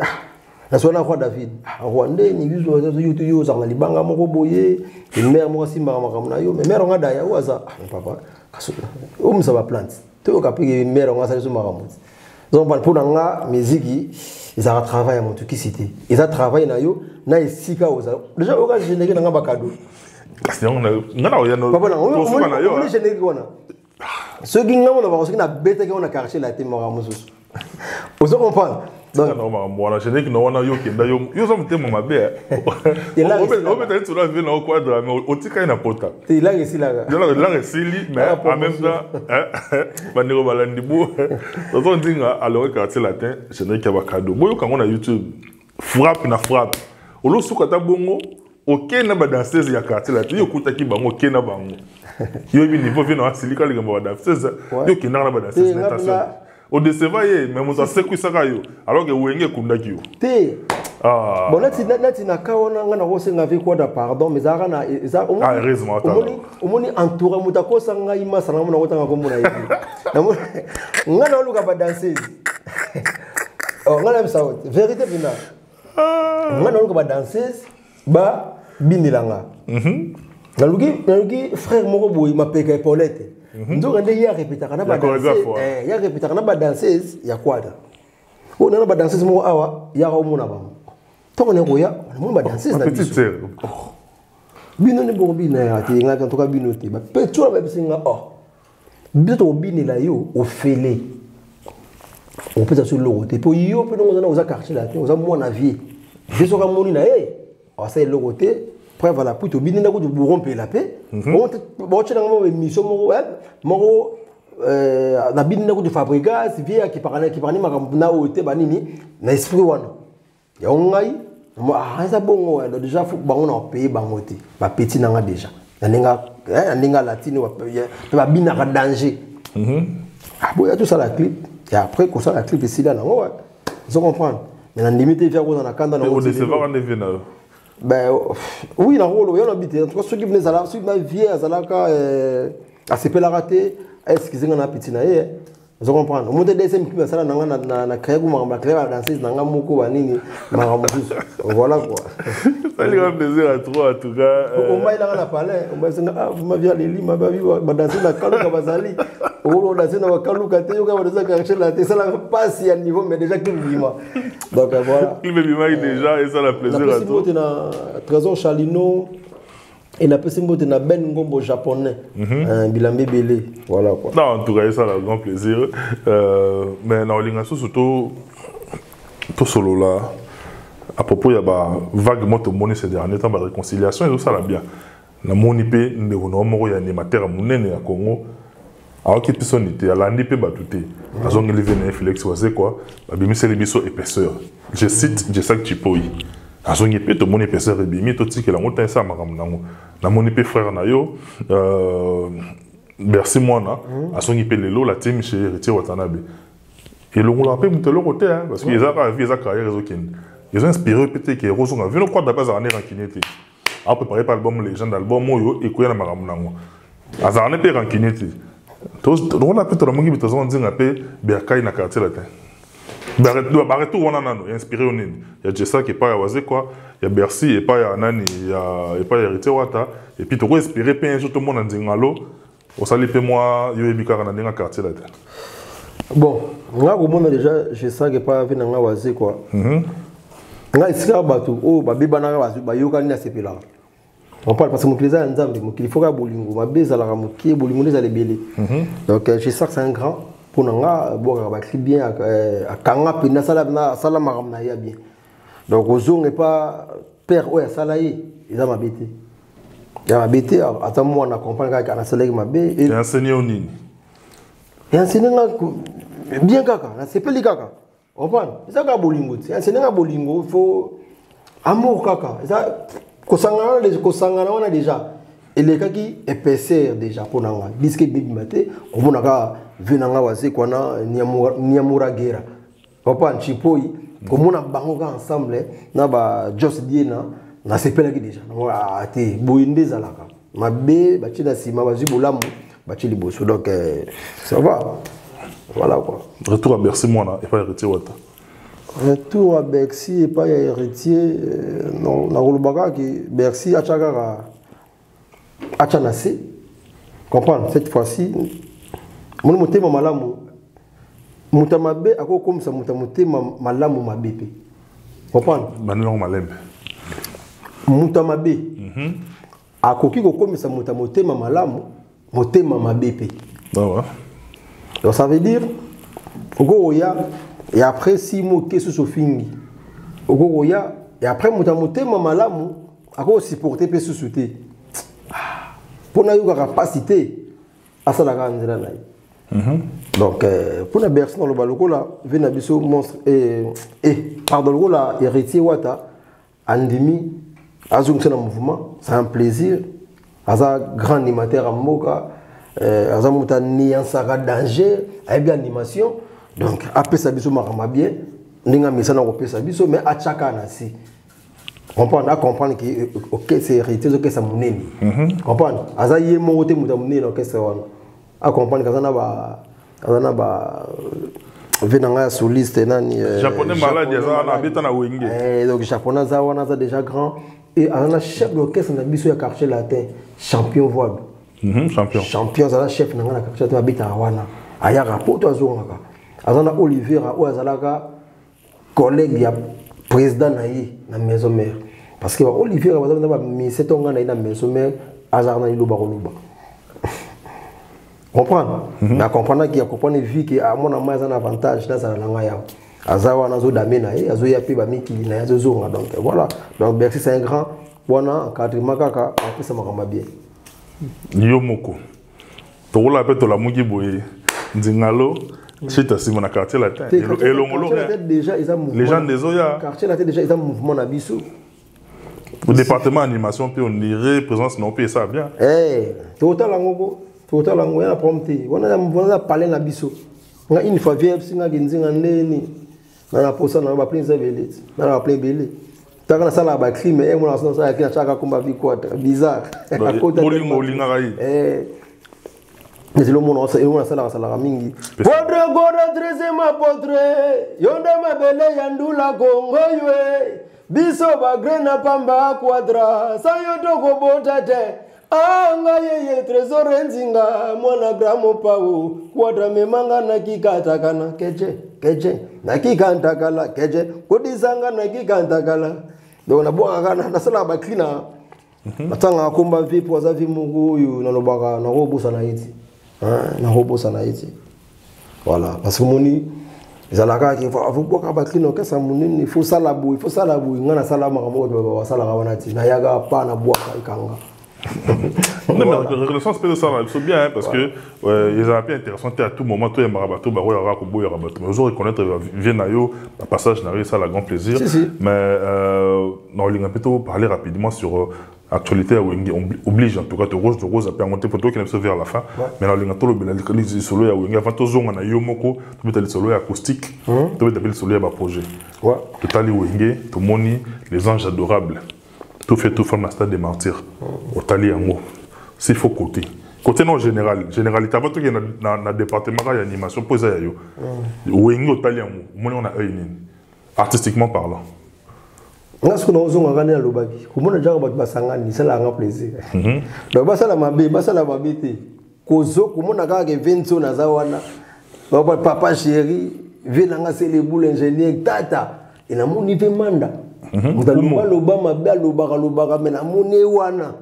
na sona roi David. Rwanda ni yuzo yutu yuzo za libanga moko boye. Une mère moko simba makamna yo. Mais mère ngada ya waza. Papa. Kasula. Umsa ba plante. To ka pigi mère ngasa so makamu. Donc pour la musique ils ont travaillé à mon truc cité ils ont travaillé na yo na isika oza déjà au cas générique na bakado kasi on a ya no papa na yo on générique wana ce qui ngamo na ba na bête qu'on a caché la tête mora mususu vous comprenez donc on a générique no wana yo kenda yo so mtemo mabe on peut être sur la vie na quadra mais on tika na pota il là ici là mais en même temps bandeko balandibu on dit alors quartier latin générique ba cadeau boyo quand on a YouTube frappe au lo suka ta bongo OK na ba danseuse ya quartier latin yo kutaki bango OK na bango yo bi niveau vient na silika le ba danseuse yo kina na ba danseuse natation au décevant mais on a sécu ça alors que wenge kundaki yo te bon là na kaona ngana ko senga ve quoi da pardon mais ça na ça heureusement au moni entouré mutako sanga ima sana mona kotanga ko mona hivi ngana luka ba danseuse oh ngana msa vérité bina ngana luka ba danseuse ba binilanga naluki frère moko boy mapeka Paulette ndo ngende ya répéter kana ba danseuse ya répéter kana ba danseuse ya kwada o na ba danseuse mo awa ya ga o mona ba to ne ko ya mo ba danseuse na petite sœur bino ne borbina ati nga en tout cas bino te ba peto ba bisinga oh bito bini la yo au félé on peut sur le côté pour yo peut nous on a quartier là on a mon avis je suis comme na on ça le côté après voilà pour bini na ko du romper la paix bon tu na mo mission mo na bini na ko du fabrigas via qui parle makambo na ote banini na esprit wana ya ngai ça bon déjà faut bango na payer bango te ba petit na nga déjà ninga latine va bien à danger. Ah bon, il y a tout ça la clip. Et après, comme ça, la clip ici là, non, ouais. Ils comprennent. Mais la limite, il y a dans la canne. On décevait en évén. Ben oui, dans le rôle, il y a un habité. En tout cas, ceux qui venaient à la suite, ma vie, à Zalaka, à se la rater, excusez-moi, on a petit naïe. Vous comprenez. Au moins, des deuxièmes qui ça na créé comme ma créé à danser, na nga moko banini, na ramusus. Voilà quoi. Ça lui a plaisir à toi en tout cas. On m'a il a parlé, on m'a dit ah vous m'avez allé li ma babi ba danser na kaluka bazali. On danser na kaluka te yo ka ba danser ka la te ça la pas si à niveau mais déjà que vima. Donc voilà. Il me vima déjà et ça la plaisir à toi. Na Trésor Chalino. Et la personne qui est ben ngombo japonais, bilambe belé, voilà quoi. Non, en tout cas, ça a grand plaisir. Mais dans l'ingénieur surtout, tout solo là, à propos il y a vaguement tout monde ces derniers temps, la réconciliation et tout ça là bien. Na monipe ndeko moko ya animateur munene ya Congo. Alors qui personne était à l'andipe batouté. Azong elevene Félix Oise quoi, ba bimiseli biso épaisseur. Je cite Jessak Chipoi. Azongi pe to moni épaisseur et bimi to tiki la montagne ça makam nango na moni pe frère na yo merci moi na azongi pe lelo la team chez Héritier Watanabe et le on l'appelle muto le côté hein parce que ils a vie ça carrière réseau ils ont inspiré peut-être que Roson a vu le quoi d'abord à année rankinité a préparé par album légende album moyo et koya na makam nango azarne pe rankinité to on a peut to mongi bito zon dinga pe berkai na quartier latin. Barreto on a inspiré on il y a Jessa qui est pas à Oise quoi, il y a Bercy et pas à Nani, il y a Héritier Wata et puis tu peux inspirer plein tout le monde en dingalo au sali pe moi yo ebika na ndinga quartier là. Bon, nga ko mona déjà Jessa qui est pas venu na Oise quoi. Nga iska batu oh ba biba na ba yo kan na sepela. On parle parce que mon client nzambe mon qu'il faut ka bolingo ma beza la ramuki bolingo les belé. Donc Jessa c'est un grand pour nanga boka ba clip bien à kanga pina sala maram na ya bien donc ozo n'est pas père oya sala yi eza mabete ya mabete ata moi na comprendre ka na sala ma be et enseigner nini et enseigner bien kaka na sepeli kaka on parle ça ka bolingo ti enseigner ka bolingo faut amour kaka ça kosangana wana déjà et les kaki épaisseur déjà pour nanga disque bibi maté on monaka venanga wase kwana niamura gera papa Chipoi comme on a bango ensemble na ba Jos Diena na sepela ki déjà na ate boinde zalaka mabe ba china sima ba zibolamu ba chili boso donc ça va voilà quoi. Retour à Bercy moi là et pas Héritier Wata. Retour à Bercy et pas Héritier non na rolobaka ki Bercy achaka achanase comprendre cette fois-ci mon motema malamu mutamabe ako comme ça mutama malamu mabepe comprendre banelo malembe mutamabe akoki ko comme ça mutama malamu motema mabepe ouais. Donc ça veut dire ogoya et après 6 mots kesu sofingi ogoya et après mutama malamu ako supporter pe sous-souter pour na yoka capacité à ça la grande là. Donc pour la Bercy dans le baloko là vient biso monstre et pardon le là Héritier Wata andimi azungse na mouvement c'est un plaisir aza grand animateur à Moka aza muta niansaka danger a bien animation donc après ça biso marama bien ndinga misana ko pesa biso mais a chaka na si comprendre que ok c'est Héritier que ça monene comprendre aza yé moté muta monene ok c'est wana a comprendre que azana ba venanga soliste nani japonais malade ça na beta na wenge donc japonais za wana za déjà grand et azana chef d'orchestre na biso ya quartier latin champion voix champion za chef na quartier latin beta wana aya rapport azongaka azana Olivier o azalaka collègue ya président na maison mère parce que Olivier mais c'est ton gars dans maison mais hasard na iloba koluba comprendre mais comprendre qu'il y a comprendre vie que à mon amaz un avantage dans ça langa ya azawa nazo damena azo ya pe ba miki na azo zonga donc voilà donc Bercy c'est un grand wana encadrement kaka après ça makamba bien yo moko to la pe to la mugi boye ndingalo chita sima na quartier la tête et longolo déjà ils ont les gens des oya quartier la tête déjà ils ont mouvement na biso au département animation puis on dirait présence non paye ça bien total lango ya prompté on a parlé na biso nga une fois vieux singa ginzinga ndeni na posa na ba plein zabele na plein belé taka na sala ba crime et mon asson ça qui na chaka komba vi quoi bizarre à côté molinga gai mais le monde on sala mingi podre goda trezema podre yonda mabele yandula kongo ywe biso ba grena pamba quadra sayoto ko botate anga yeye trésor nzinga mwana gramo pao quadra memanga na kikata kana keje na kikanta kala keje kodisanga na kikanta kala donc na boka kana na sala ba klina matanga komba vi poza vi mungu yu na lobaka na robosa na iti na robosa na iti voilà parce que moni zalaka ki faut boka ba klina ke sa moni il faut salabu ngana salama kamo ba sala kawana ti na yaga pa na boka ikanga. Non, mais la reconnaissance peut de ça, c'est bien, hein, parce que ils ont bien intéressant à tout moment, tout est marabato, bah ouais, rakobo, yarabato. Mais aujourd'hui, reconnaître Viennayo, le passage n'a ça, la grand plaisir. Mais non, il a plutôt parler rapidement sur l'actualité on oblige en tout cas de rose à faire monter pour toi qui aime se vers la fin. Mais là, il a tout le solo à Wing, avant tout zone on a yomoko, tout le solo acoustique, tout le solo à projet. Tout à Wing, tout moni, les anges adorables. Tout fait tout forme la stade des martyrs au tali yango s'il faut côté non généralité avant tout il y a dans département d'animation posé à yo wengi au tali yango on a œil artistiquement parlant là ce que nous avons gagné à l'obagi comment on a déjà basangani ça la grand plaisir donc basala mabe te kozo comment on a gagné 20 na zawana papa chéri venanga c'est les boules ingénieur tata et na moni pe manda Obama Lobara mais na moni wana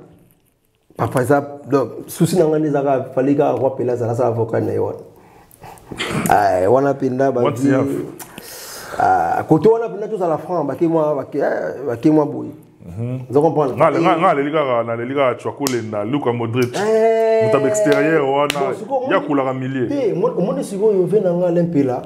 papa ça donc souci na ngani zaka fallait ka rappeler ça ça avocat na wana wana pinda ba côté wana pinda tout ça la franc ba ke moi boy vous comprenez na les gars tu akole na Luka Modric mutab extérieur wana ya kula millier mon siko yo vena ngala mpela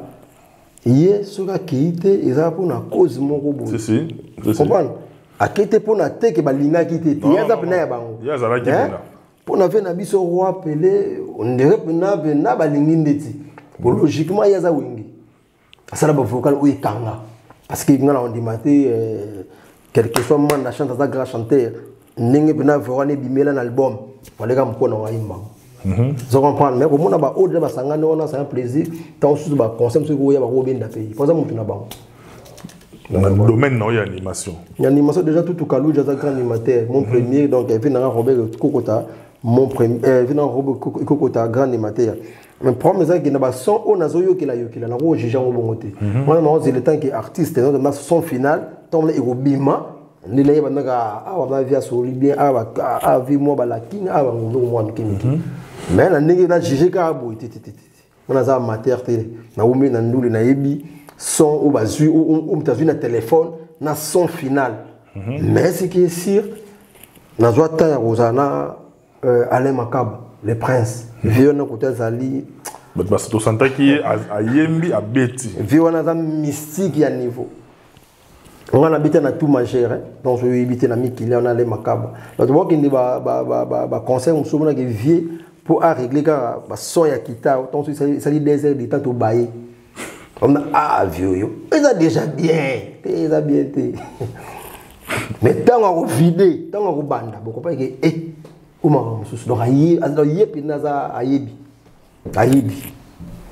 hier soka kite eza pour na cause moko boy si comprendre akete pour na teke balinga kite yaza pena ya bango yaza la kibina pour na vena biso roi Pelé on dirait na balingi ndeti logiquement yaza wingi asala ba vocal ou ikanga parce que ngana on dimaté quelque soit man na chante za grand chanteur ninge pena vorane bimela na album fallait ka mkono wa imba. Vous comprenez, mais comme on a ba autre ba sangana on a c'est un plaisir tant sous ba concept que ya ba ko bien da pays pour ça mon na ba dans le domaine non animation l'animation déjà tout calou déjà grand animateur mon premier donc il vient Robert Kokota mon premier vient Robert Kokota grand animateur mais problème c'est que na ba son on a zoyo ki la na ko juger ngo bongote moi non c'est le temps qui artiste donc na son final tombe et bima ni la yeba naka awa via sur bien awa vi mo ba la king awa ngo mo king mais la ndenge na juger ka boy on a ça amateur télé na umi na nduli na yebi son ou bazu ou mtazu na téléphone na son final mais ce qui est sûr na zoata ya Rosana Alain Makaba le prince vieux na côté zali parce que santa qui a yembi a beti vieux na za mystique ya niveau on a habité na tout majeur donc je habité na Mikili on a Alain Makaba donc moi qui ba conseil on soumana que vieux pour régler ka ba son ya kita donc ça dit des heures de temps au bailler on a vieux ils a déjà bien mais tant on vidé tant on banda beaucoup pas que ou ma donc ayi pinaza ayibi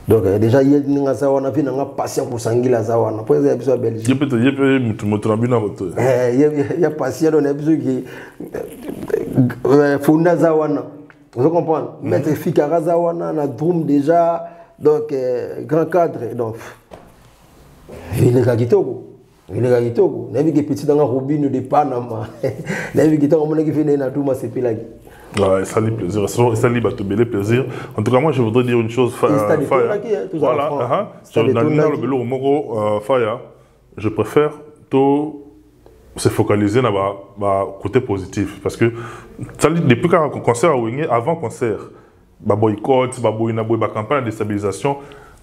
donc déjà il ninga ça on a vu nga patient pour sangila ça on a pour ça biso Belgique je peux mutu na bina moto ya patient on a biso qui funda za wana vous comprenez mettre fikara za wana na drum déjà donc grand cadre donc il est kitoko Il est kitoko. Na vi ke petit dans Robin de Panama. Na vi kitoko mon qui fait na tout ma c'est là. Ouais, ça lui plaisir, ça lui bateau belé plaisir. En tout cas, moi je voudrais dire une chose. Faya. Voilà, Faya, je préfère tout se focaliser dans le côté positif. Parce que depuis qu'un concert a wingé, avant concert, boycott, campagne de déstabilisation,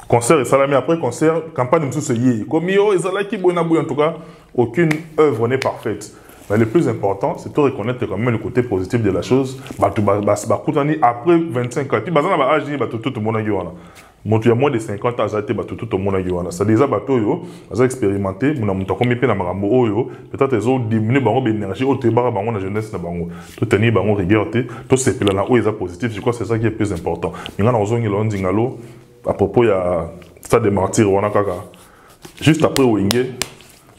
concert et salami après concert, campagne de soucis. Comme yo, en tout cas, aucune œuvre n'est parfaite. Mais le plus important, c'est de reconnaître quand même le côté positif de la chose. Après 25 ans, puis tout le monde a eu. Il y a moins de 50 ans, tout le monde a eu. C'est déjà bateau, ils ont expérimenté, ils ont peut-être ils ont diminué l'énergie, ils ont la jeunesse, tout tenir la rigueur, tout ce qui est positif. Je crois que c'est ça qui est le plus important. À propos de stade de martyrs, juste après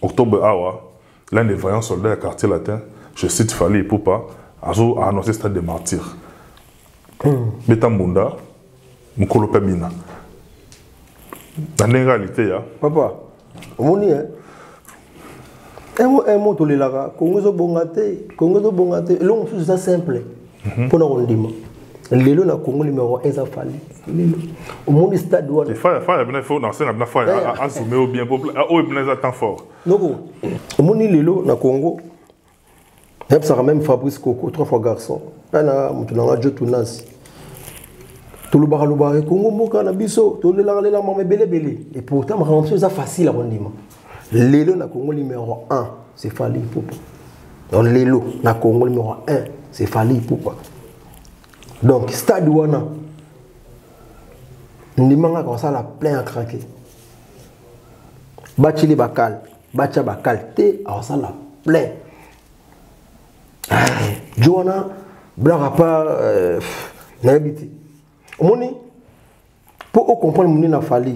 octobre, l'un des vaillants soldats du quartier latin, je cite Fali Ipupa, a annoncé stade de martyrs. Betambunda, Mukolo Pabina. Dans la réalité, papa, on dit, un mot tout le laga, Congo bongate, l'on fait ça simple. Pour nous on dit, les lots na Congo numéro 1 ça Fali. Au monde stade où il faut bien faut dans scène bien faut assumer au bien peuple au bien temps fort. Non, au monde les lots na Congo. Même ça même Fabrice Coco 3 fois garçon. Ana mutunanga Joe Tunas. Tout le barre Congo moka na biso, tout le la mame belé. Et pourtant ma rentrée ça facile à rendre. Les lots na Congo numéro 1, c'est Fali Ipupa. Dans les lots na Congo numéro 1, c'est Fali Ipupa. Donc, stade Wana, nous avons ça la plein à craquer. Bachili Bakal, Bacha Bakal, T, alors ça la plein. Joana, Blarapa, Nabiti. Moni, pour comprendre mon n'a fallu.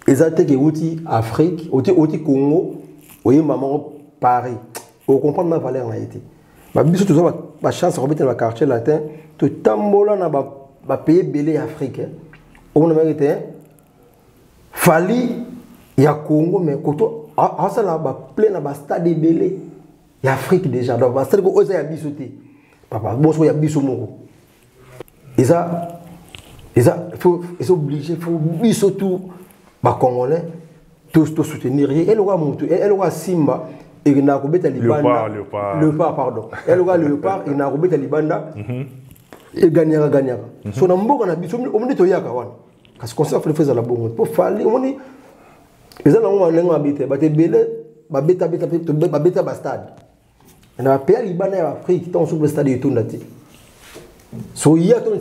Les attaques outil Afrique, outil Congo, oui, maman Paris. Pour comprendre ma valeur en Haïti. Ma biso toujours ma chance de remettre dans le quartier latin. Tout tambola na ba pays belé Afrique. On a été Fali ya Congo mais koto a ça là ba plein na ba stade belé ya Afrique déjà. Donc ba stade ko oza ya bisoté. Papa boso ya biso moko. Et ça faut obligé faut biso tout ba congolais tous soutenir et le roi monte et le roi Simba et na ko beta libanda léopard pardon. Et le roi léopard et na ko beta libanda et gagnera. So na mboka na biso o moni to yaka wana. Parce qu'on s'en fait la bonne pour Fali on dit les gens ont lengo habité ba te belé ba beta ba stade. Na pa libanda ya Afrique ton sur le stade et tout ndati. So ya to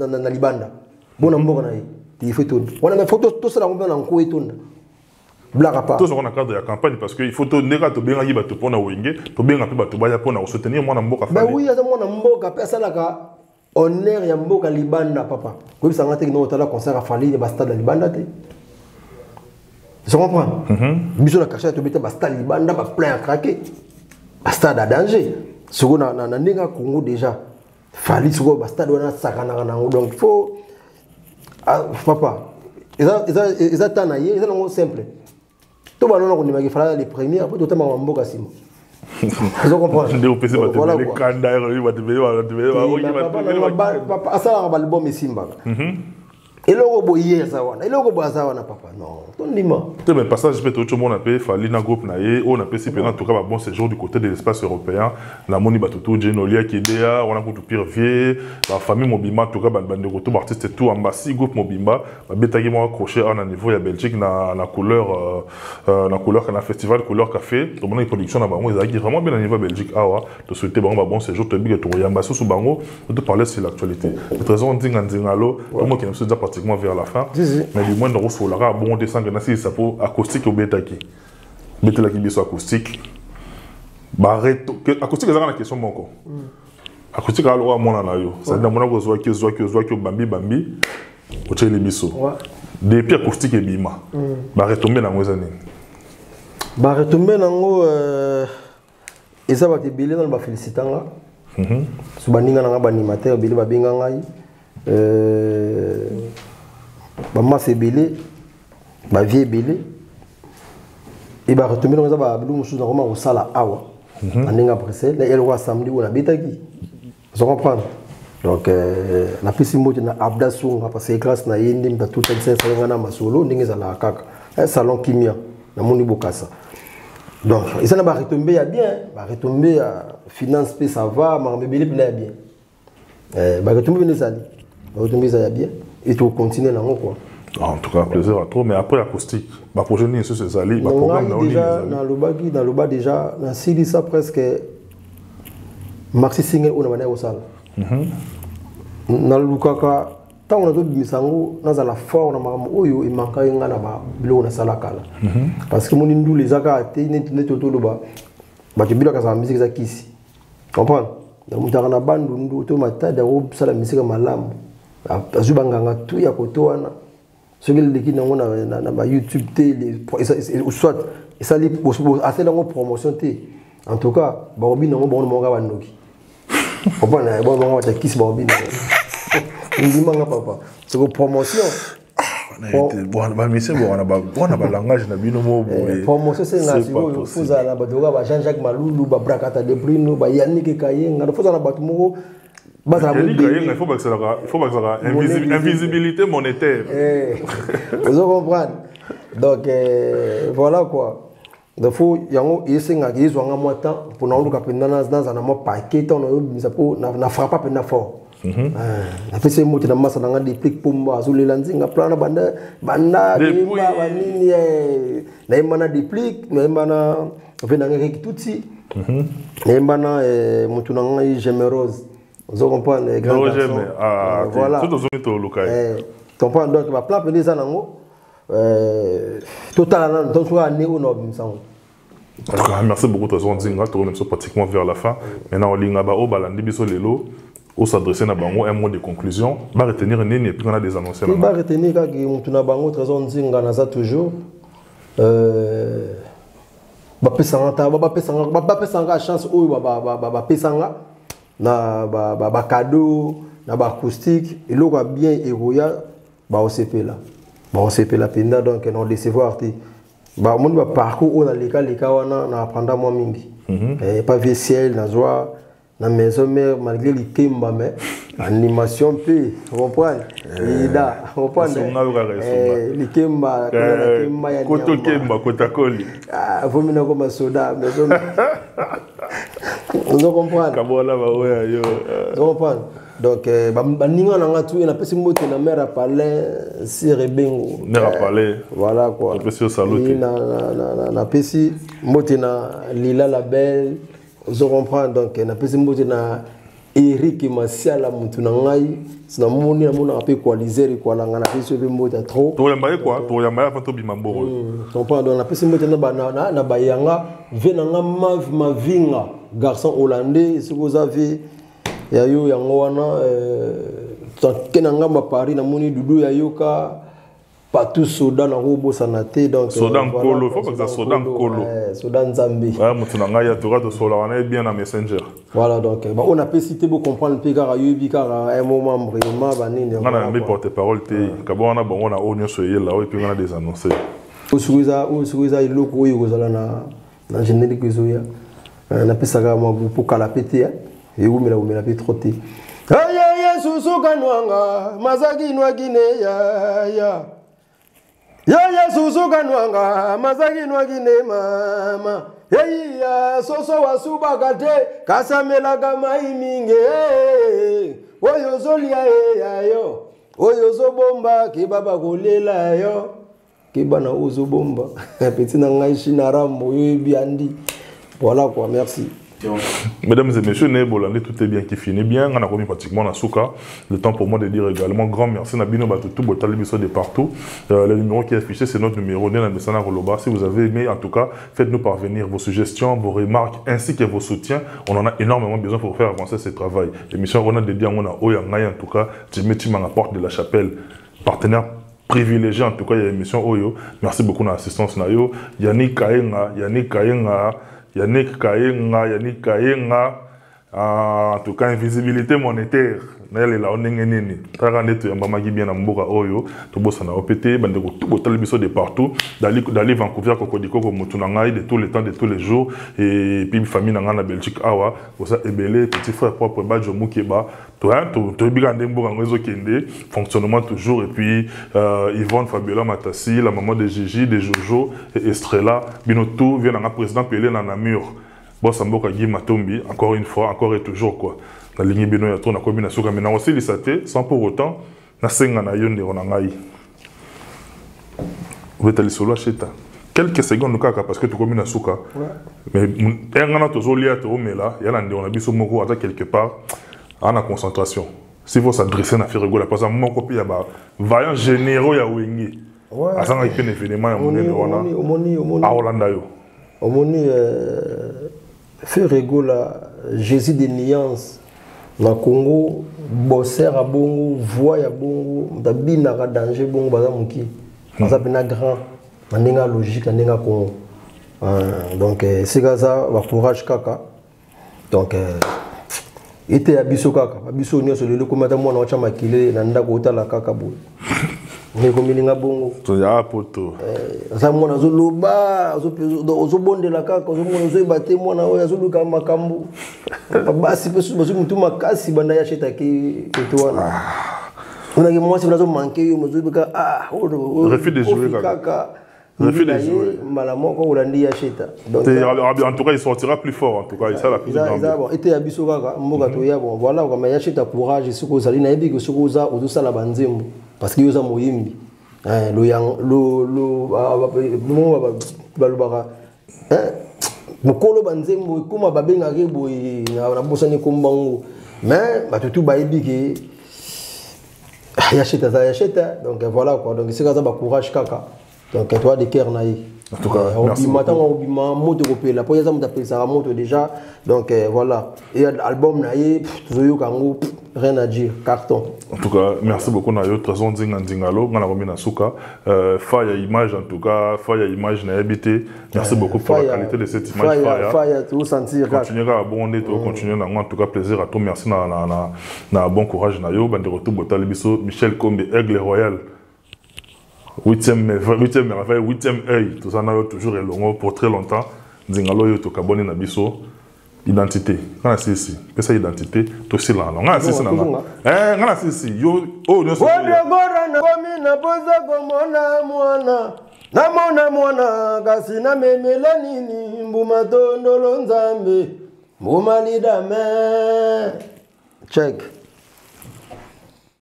na libanda. Bona mboka na il faut tout. On a photo tout ça on en ko et tout. Tout ce qu'on a cadre de la campagne parce qu'il faut bien pour soutenir moi mboka. Ben oui, moi mboka pesa la honneur ya mboka libanda papa. Comme ça ngate no tala concert a Fali de stade libanda te. Tu comprends? Biso la cacha to beta stade libanda ba plein à craquer. Stade à danger. Soko na ninga Congo déjà. Fali soko stade wana sakana na donc faut papa. Ils attendent ils sont simple. Tout le monde a fait les premiers, après tout le monde a fait les comprends. Et le robot hier, ça va. Et le robot, ça va, papa. Non, ton lima. Tout le passage, tout le monde a fait, Fali na groupe naïe, on a fait en tout cas bon séjour du côté de l'espace européen. La moni batutu, Genolia qui est on a tout pire vieux, la famille Mobimba, tout cas bande de retour artiste tout en bas, 6 groupes Mobimba, bétaillé moi accroché à un niveau ya Belgique na couleur na festival couleur café. Tout le monde production na bango, ils vraiment bien à niveau Belgique. Ah ouais, de souhaiter bon séjour, te big tout yamba sous bango, de parler sur l'actualité. De toute façon, dingalo, tout le monde qui est déjà vers la fin, mais du moins, nous avons un bon dessin de ça pour acoustique au bétaki. Bétaki biso acoustique. Acoustique, c'est la question mon corps. Acoustique, alors, mon anayo. C'est-à-dire, mon anayo, zoaki, bambi, au tchéli biso. Depuis acoustique et bima. Retomber dans les années. Retomber dans et ça va te bilé dans le félicitant. Subaninga na banimateur, bilé babinga ngai. Maman c'est belé, ma vie est belé. et bah retomber dans ça bah nous sommes vraiment au sala awa en après là il y samedi on a bitaki vous comprenez donc na pisi moti na abda sunga parce que grâce na yindi mta tout ça ça na masolo ndingi za la kaka un salon kimia na moni bokasa donc et ça na ba retomber ya bien ba retomber à finance pe ça va ma bébé bien bah retomber ne ça ba retomber ça ya bien et tu continuer là quoi. En tout cas, plaisir à toi. Mais après acoustique, ma prochaine ligne, c'est Zali. Ma programme déjà dans le bas déjà, dans ça presque maxi single on a mané au salle. Dans le Lukaka, tant on a d'autres misango, dans la foi on a marre oyo il manque un gars là-bas, bilo on a salle kala. Parce que mon indou les aka net autour de bas, bah tu bilo kasa musique za kisi. Comprends? Donc on t'a na bande ndou to mata da robe sala musique malamu. Azubanganga tout ya kotoana. Ce que les gens ont na YouTube télé soit ça les assez dans promotion té en tout cas barobi non bon monga bandoki papa na bon monga ta kiss barobi ndi manga papa c'est une promotion bon mais c'est bon on a langage na bino mo promotion c'est ngasi faut za la badoga ba Jean-Jacques Malulu ba Brakata de Brino ba Yannick Kayenga faut za na batu mo. Il faut pas que ça ait invisibilité monétaire. Vous comprenez? Donc voilà quoi. Il faut y avoir un mois pour nous dans un paquet on frappe pas fort. Na fait ces mots de masse dans des pics pour moi sur les landings à plan banda banda nini na imana des plics na imana fait dans les tout si na imana mutu nanga gémérose. Vous comprenez les grands garçons. Voilà. Tout au local. Comprends donc ma plan peser ça nango total donc soit né au nord misango. Merci beaucoup de ton zinga to même pratiquement vers la fin. Maintenant on linga ba o balandi biso lelo au s'adresser na bango un mot de conclusion ba retenir nini et puis on a des annonces là. Ba retenir ka ki mutu na bango trésor zinga na za toujours ba pesanga chance oyo ba pesanga na ba cadeau na ba acoustique et l'eau bien héroïa ba OCP là penda donc non décevoir ti ba mon ba parcours on a les cas wana na apprendre moi mingi pas vieux ciel na joie na maison mère malgré les kemba mais animation p vous comprenez ida vous comprenez les kemba ya koto kemba kotakoli vous mina comme soda maison vous comprenez kabola ba oya yo vous comprenez donc baninga na ngatu na pesi moto na mère palais sirebengo mère palais voilà quoi pesi saluti na pesi moto na lila la belle vous comprenez donc na pesi moto na Eric Masiala mutu na ngai sina moni na mona pe coaliser ko langa na pesi be moto trop to yamba quoi to yamba pa to bimamboro comprends donc na pesi moto na bayanga venanga ma vinga garçon hollandais ce que vous avez ya yo yango wana kenanga ma Paris na moni dudu ya yoka partout soda na robo sanate donc soda nkolo faut pas que ça soda nkolo soda nzambi mutu na ngai ya tora to sola wana bien na messenger voilà donc on a pu citer pour comprendre pe kara yobi kara un moment vraiment banini on a mis porte-parole te kabona bongo na onyo soyé là et puis on a des annoncer usuiza iloko yo kozala na générique zoya na pesaka ma pour kala pété et umela pe trotter aya susu kanwanga mazaki nwagine ya susu kanwanga mazaki nwagine mama ya soso wasuba kate kasamela kama iminge oyo zolia yayo oyo zobomba kibaba kolela yo kibana uzobomba petit na ngai shinarambo yebi andi voilà quoi merci. Mesdames et messieurs, tout est bien qui finit bien. On a commis pratiquement la souka. Le temps pour moi de dire également grand merci. Nabino Batutu, Botalibiso de partout. Le numéro qui est affiché, c'est notre numéro. Si vous avez aimé, en tout cas, faites-nous parvenir vos suggestions, vos remarques, ainsi que vos soutiens. On en a énormément besoin pour faire avancer ce travail. L'émission, on a dédié à Oyangaï, en tout cas, Jimmy à la porte de la chapelle, partenaire privilégié, en tout cas, il y a l'émission Oyo. Merci beaucoup de l'assistance. Yannick Kayenga. en tout cas invisibilité monétaire nayele la onenge nini taka ndeto yambamaki bien na mboka oyo tobosana opete bandeko tout botal biso de partout d'aller Vancouver kokodiko ko mutu na ngai de tous les temps de tous les jours et puis famille na ngana Belgique awa bosa ebele petit frère propre Badjo Mukeba to bika ndemboka ngozo kende fonctionnement toujours et puis Yvonne Fabiola Matassi la maman de Gigi de Jojo et Estrella bino tout vient na président Pelé na Namur. Bon, Samboka Guy Matombi, encore une fois, encore et toujours quoi. La ligne Bino Yato, na combinaison comme na aussi lisate, sans pour autant, na senga na yonde onangai. Vous êtes allé solo acheta. Quelques secondes nous kaka parce que tu combines souka. Mais un an toujours lié à toi mais là, il y a on a biso moko à quelque part en concentration. Si vous s'adresser na faire rigoler parce que mon copie ya ba vaillant généraux ya wengi. Ouais. Asanga ipene événement ya monene wana. A Hollanda yo. Omoni fait rigoler Jésus des nuances na Congo bosser à bongo voix ya bongo dabina ka danger bongo baza muki baza pena grand ndinga logique ndinga Congo donc c'est ça va courage kaka donc ite abiso kaka abiso nyo so lelo komata mwana wa chama kile na ndako utala kaka bo ne komilinga bongo to ya poto za mwana zo loba zo bondela kaka zo mwana zo ibate mwana oya zo luka makambo basi pesu bazo mutu makasi banda ya cheta ki etwana on a que moi c'est là zo manquer yo mozo bika refus de jouer kaka refus de jouer malamo ko ulandi ya cheta donc en tout cas il sortira plus fort en tout cas ça la plus grande bon était abiso kaka mboka to ya bon voilà comme ya cheta courage siko zali na yebi ko siko za odusala banzembo parce que yoza moyimbi lo yang lo balobaka mokolo banzembo kuma babenga ke boy na bosani kombango mais batutu bayebi ke yacheta donc voilà quoi donc c'est ça ba courage kaka donc toi de cœur naï en tout cas merci beaucoup moto kopela po yaza muta pesa moto déjà donc voilà et album naï toujours kango rien à dire carton en tout cas merci beaucoup na yo trésor ndingalo ngana komina suka fire image en tout cas fire image na habité merci beaucoup pour la qualité de cette image fire tout sentir continuer à abonder to continuer na en tout cas plaisir à toi merci na bon courage na yo bande retour botal biso Michel Kombe Aigle Royal 8e merveille 8e œil tout ça na yo toujours elongo pour très longtemps ndingalo yo to kaboni na biso identité ngana sisi pesa identité to sila ngana sisi na ngana sisi yo oh no so gora na komi na poza komona mwana kasi na memela nini mbuma tondolo nzambe mbuma lidame check